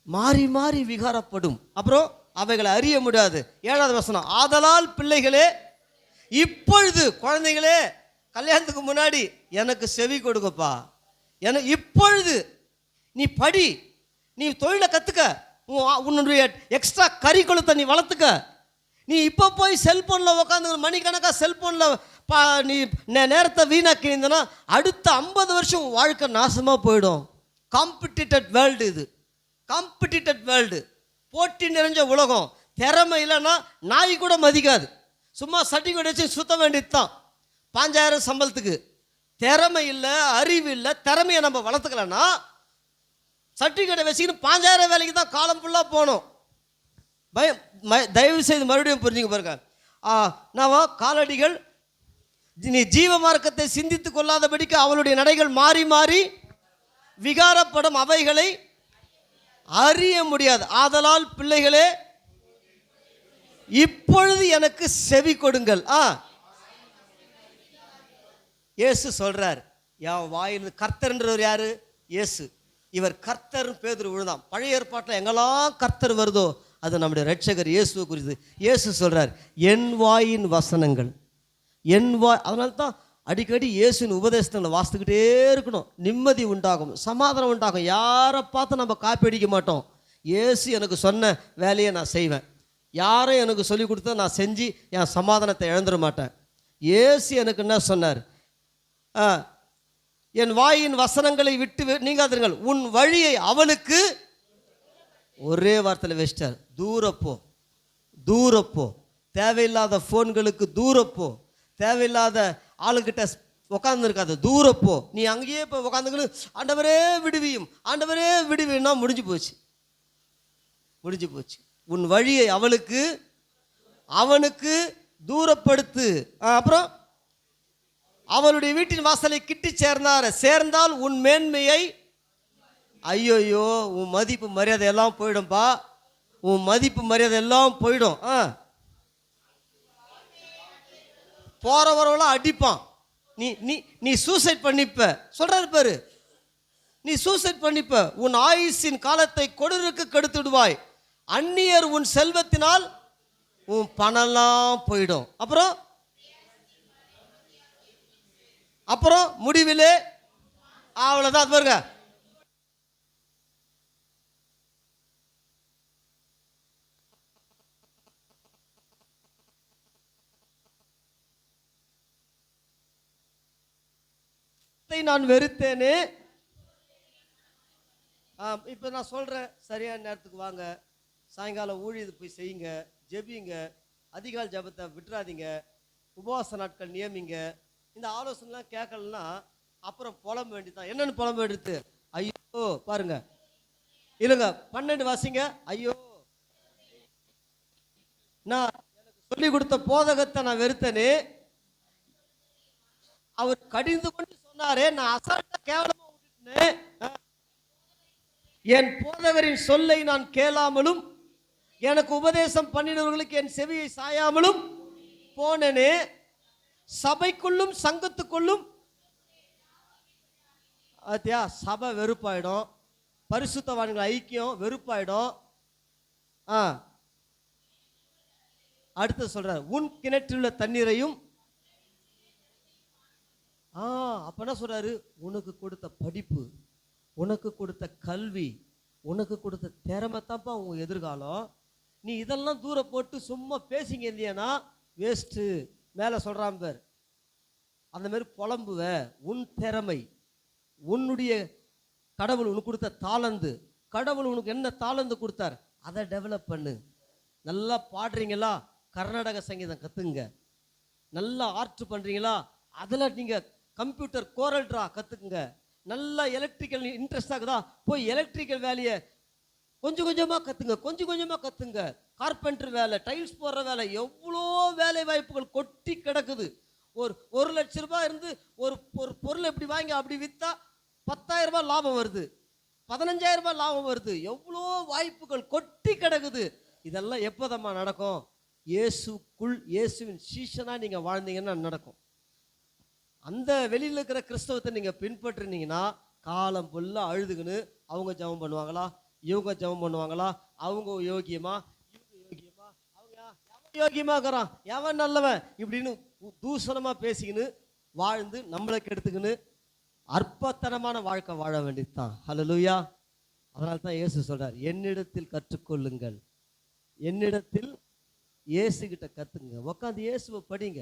மாறி மாறி விகாரப்படும், அப்புறம் அவைகளை அறிய முடியாது. 7வது வசனம், ஆதலால் பிள்ளைகளே இப்பொழுது, குழந்தைகளே கல்யாணத்துக்கு முன்னாடி எனக்கு செவி கொடுங்கப்பா, இப்பொழுது நீ படி, நீ தொழிலை கற்றுக்க, உன்னுடைய எக்ஸ்ட்ரா கரிக்குலத்தை நீ வளர்த்துக்க. நீ இப்போ போய் செல்ஃபோனில் உட்காந்து மணிக்கணக்காக செல்ஃபோனில் நீ நேரத்தை வீணாக்கினா அடுத்த 50 வருஷம் வாழ்க்கை நாசமாக போயிடும். காம்படிட்டட் வேர்ல்டு இது, காம்படிட்டட் வேர்ல்டு, போட்டி நிறைஞ்ச உலகம். திறமை இல்லைன்னா நாய் கூட மதிக்காது, சும்மா சர்டிஃபிகேட் வச்சு சுத்த வேண்டியது தான் 5000 சம்பளத்துக்கு. திறமை இல்லை, அறிவு இல்லை, திறமையை நம்ம வளர்த்துக்கலன்னா சர்டிஃபிகேட்டை வச்சுக்கின்னு 5000 வேலைக்கு தான் காலம் ஃபுல்லாக போகணும். தயவு செய்து மறுபடியும் புரிஞ்சுங்க பாருங்க. நான் காலடிகள் நீ ஜீவ மார்க்கத்தை சிந்தித்து கொள்ளாதபடிக்கு அவளுடைய நடைகள் மாறி மாறி விகாரப்படும், அவைகளை அறிய முடியாது. ஆதலால் பிள்ளைகளே இப்பொழுது எனக்கு செவி கொடுங்கள். இயேசு சொல்றார், என் வாயில் கர்த்தர்ன்றவர் யாரு? இயேசு. இவர் கர்த்தர் பேதுரு விழுந்தான். பழைய ஏற்பாட்டில் எங்கெல்லாம் கர்த்தர் வருதோ அது நம்முடைய ரட்சகர் இயேசுவை குறித்து. இயேசு சொல்றார், என் வாயின் வசனங்கள், என் வாய். அதனால தான் அடிக்கடி இயேசுவின் உபதேசங்களை வாசித்துக்கிட்டே இருக்கணும். நிம்மதி உண்டாகும், சமாதானம் உண்டாகும். யாரை பார்த்து நம்ம காப்பி அடிக்க மாட்டோம். இயேசு எனக்கு சொன்ன வேலையை நான் செய்வேன், யாரும் எனக்கு சொல்லி கொடுத்தா நான் செஞ்சு என் சமாதானத்தை இழந்துட மாட்டேன். இயேசு எனக்கு என்ன சொன்னார்? என் வாயின் வசனங்களை விட்டு நீங்காதிருங்கள், உன் வழியை அவளுக்கு, ஒரே வார்த்தையில் வச்சிட்டார், தூரப்போ, தூரப்போ. தேவையில்லாத ஃபோன்களுக்கு தூரப்போ, தேவையில்லாத ஆளுக்கிட்ட உட்காந்து இருக்காது, தூரப்போ. நீ அங்கேயே இப்போ உட்காந்துக்கணும், ஆண்டவரே விடுவியும், ஆண்டவரே விடுவியும்னா முடிஞ்சு போச்சு. முடிஞ்சு போச்சு. உன் வழியை அவனுக்கு தூரப்படுத்து. அப்புறம் அவளுடைய வீட்டின் வாசலை கிட்டி சேர்ந்தால் உன் மேன்மையை, ஐயோயோ உன் மதிப்பு மரியாதை எல்லாம் போயிடும்பா, உன் மதிப்பு மரியாதை எல்லாம் போயிடும். போறவரெல்லாம் அடிப்பான். நீ நீ நீ சூசைட் பண்ணிப்ப சொல்றாரு பாரு, நீ சூசைட் பண்ணிப்ப. உன் ஆயுசின் காலத்தை கொடூருக்கு கெடுத்துடுவாய். அந்நியர் உன் செல்வத்தினால் உன் பணம்லாம் போயிடும். அப்புறம் முடிவிலே அவ்வளவுதான். அது பாருங்க, நான் வெறுத்தேனே. இப்போ நான் சொல்கிறேன், சரியான நேரத்துக்கு வாங்க, சாயங்காலம் ஊழியது போய் செய்யுங்க, ஜெபிங்க, அதிகாலை ஜபத்தை விட்டுறாதீங்க, உபவாச நாட்கள் நியமிங்க. இந்த ஆலோசனைலாம் கேட்கலன்னா அப்புறம் புலம்ப வேண்டியதான். என்னென்னு புலம்ப வேண்டியது? ஐயோ பாருங்க, இல்லைங்க 12 வாசிங்க. ஐயோ நான் எனக்கு சொல்லி கொடுத்த போதகத்தை நான் வெறுத்தனே, அவர் கடிந்து கொண்டு சொன்னாரே, நான் அசால்ட்டா கேவலமா விட்டுட்டேன். என் போதகரின் சொல்லை நான் கேளாமலும் எனக்கு உபதேசம் பண்ணினவர்களுக்கு என் செவியை சாயாமலும் போனேனே. சபைக்குள்ளும் சங்கத்துக்குள்ளும் சபை வெறுப்பாயிடும், பரிசுத்தவான்கள் ஐக்கியம் வெறுப்பாயிடும். அடுத்து சொல்ற, உன் கிணற்றில் உள்ள தண்ணீரையும். அப்ப என்ன சொல்றாரு? உனக்கு கொடுத்த படிப்பு, உனக்கு கொடுத்த கல்வி, உனக்கு கொடுத்த திறமை தான்ப்பா உங்க எதிர்காலம். நீ இதெல்லாம் தூர போட்டு சும்மா பேசிங்க இல்லையானா வேஸ்ட்டு. மேலே சொல்றான் பேர், அந்த மாதிரி புலம்புவ. உன் திறமை, உன்னுடைய கடவுள் உனக்கு கொடுத்த தாளந்து, கடவுள் உனக்கு என்ன தாளந்து கொடுத்தார் அதை டெவலப் பண்ணு. நல்லா பாடுறீங்களா, கர்நாடக சங்கீதம் கற்றுங்க. நல்லா ஆர்ட் பண்ணுறீங்களா, அதில் நீங்கள் கம்ப்யூட்டர் கோரல் ட்ரா கற்றுக்குங்க. நல்லா எலக்ட்ரிக்கல் இன்ட்ரெஸ்ட் ஆகுதா, போய் எலக்ட்ரிக்கல் வேலையை கொஞ்சம் கொஞ்சமாக கற்றுங்க. கார்பெண்டர் வேலை, டைல்ஸ் போடுற வேலை, எவ்வளோ வேலை வாய்ப்புகள் கொட்டி கிடக்குது. ஒரு லட்ச ரூபாய் இருந்து ஒரு பொருள் எப்படி வாங்கி அப்படி விற்றா 10,000 ரூபாய் லாபம் வருது, 15,000 ரூபாய் லாபம் வருது. எவ்வளோ வாய்ப்புகள் கொட்டி கிடக்குது. இதெல்லாம் எப்போதம்மா நடக்கும்? இயேசுக்குள், இயேசுவின் சீஷனா நீங்கள் வாழ்ந்தீங்கன்னா நடக்கும். அந்த வெளியில் இருக்கிற கிறிஸ்தவத்தை நீங்கள் பின்பற்றினீங்கன்னா காலம் ஃபுல்லாக அழுதுக்குன்னு அவங்க ஜெபம் பண்ணுவாங்களா, இவங்க ஜெபம் பண்ணுவாங்களா, அவங்க யோகியமா, இவங்க யோகியமா, அவங்க எவன் யோகியமா இருக்கிறான், எவன் நல்லவன் இப்படின்னு தூசணமாக பேசிக்கின்னு வாழ்ந்து நம்மளை கெடுத்துக்கின்னு அற்பத்தனமான வாழ்க்கை வாழ வேண்டியது தான். ஹல்லேலூயா. அதனால தான் இயேசு சொல்றார், என்னிடத்தில் கற்றுக்கொள்ளுங்கள், என்னிடத்தில் இயேசுகிட்ட கற்றுங்க. உட்காந்து இயேசுவை படிங்க,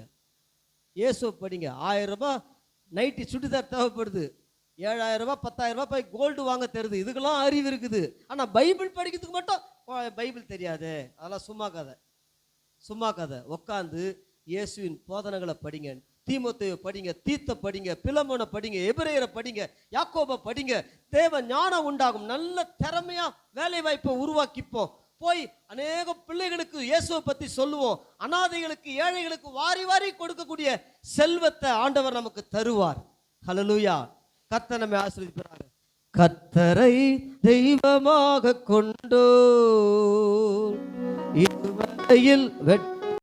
இயேசுவை படிங்க. 1000 ரூபாய் நைட்டி சுடிதார் தேவைப்படுது, 7,000 ரூபாய் 10,000 ரூபாய் போய் கோல்டு வாங்க தருது. இதுக்கெல்லாம் அறிவு இருக்குது. ஆனால் பைபிள் படிக்கிறதுக்கு மட்டும் பைபிள் தெரியாது. அதெல்லாம் சும்மா கதை. உட்காந்து இயேசுவின் போதனைகளை படிங்க. தீமோத்தேயுவை படிங்க, தீத்தை படிங்க, பிலமோனை படிங்க, எபிரேயரை படிங்க, யாக்கோபை படிங்க. தேவ ஞானம் உண்டாகும். நல்ல திறமையா வேலை வாய்ப்பை உருவாக்கிப்போம். போய் அநேக பிள்ளைகளுக்கு இயேசுவை பற்றி சொல்லுவோம். அனாதைகளுக்கு, ஏழைகளுக்கு வாரி வாரி கொடுக்கக்கூடிய செல்வத்தை ஆண்டவர் நமக்கு தருவார். ஹல்லேலூயா. கர்த்தர் நம்மை ஆசீர்வதிப்பார். கர்த்தரை தெய்வமாக கொண்டோ இதுவரையில்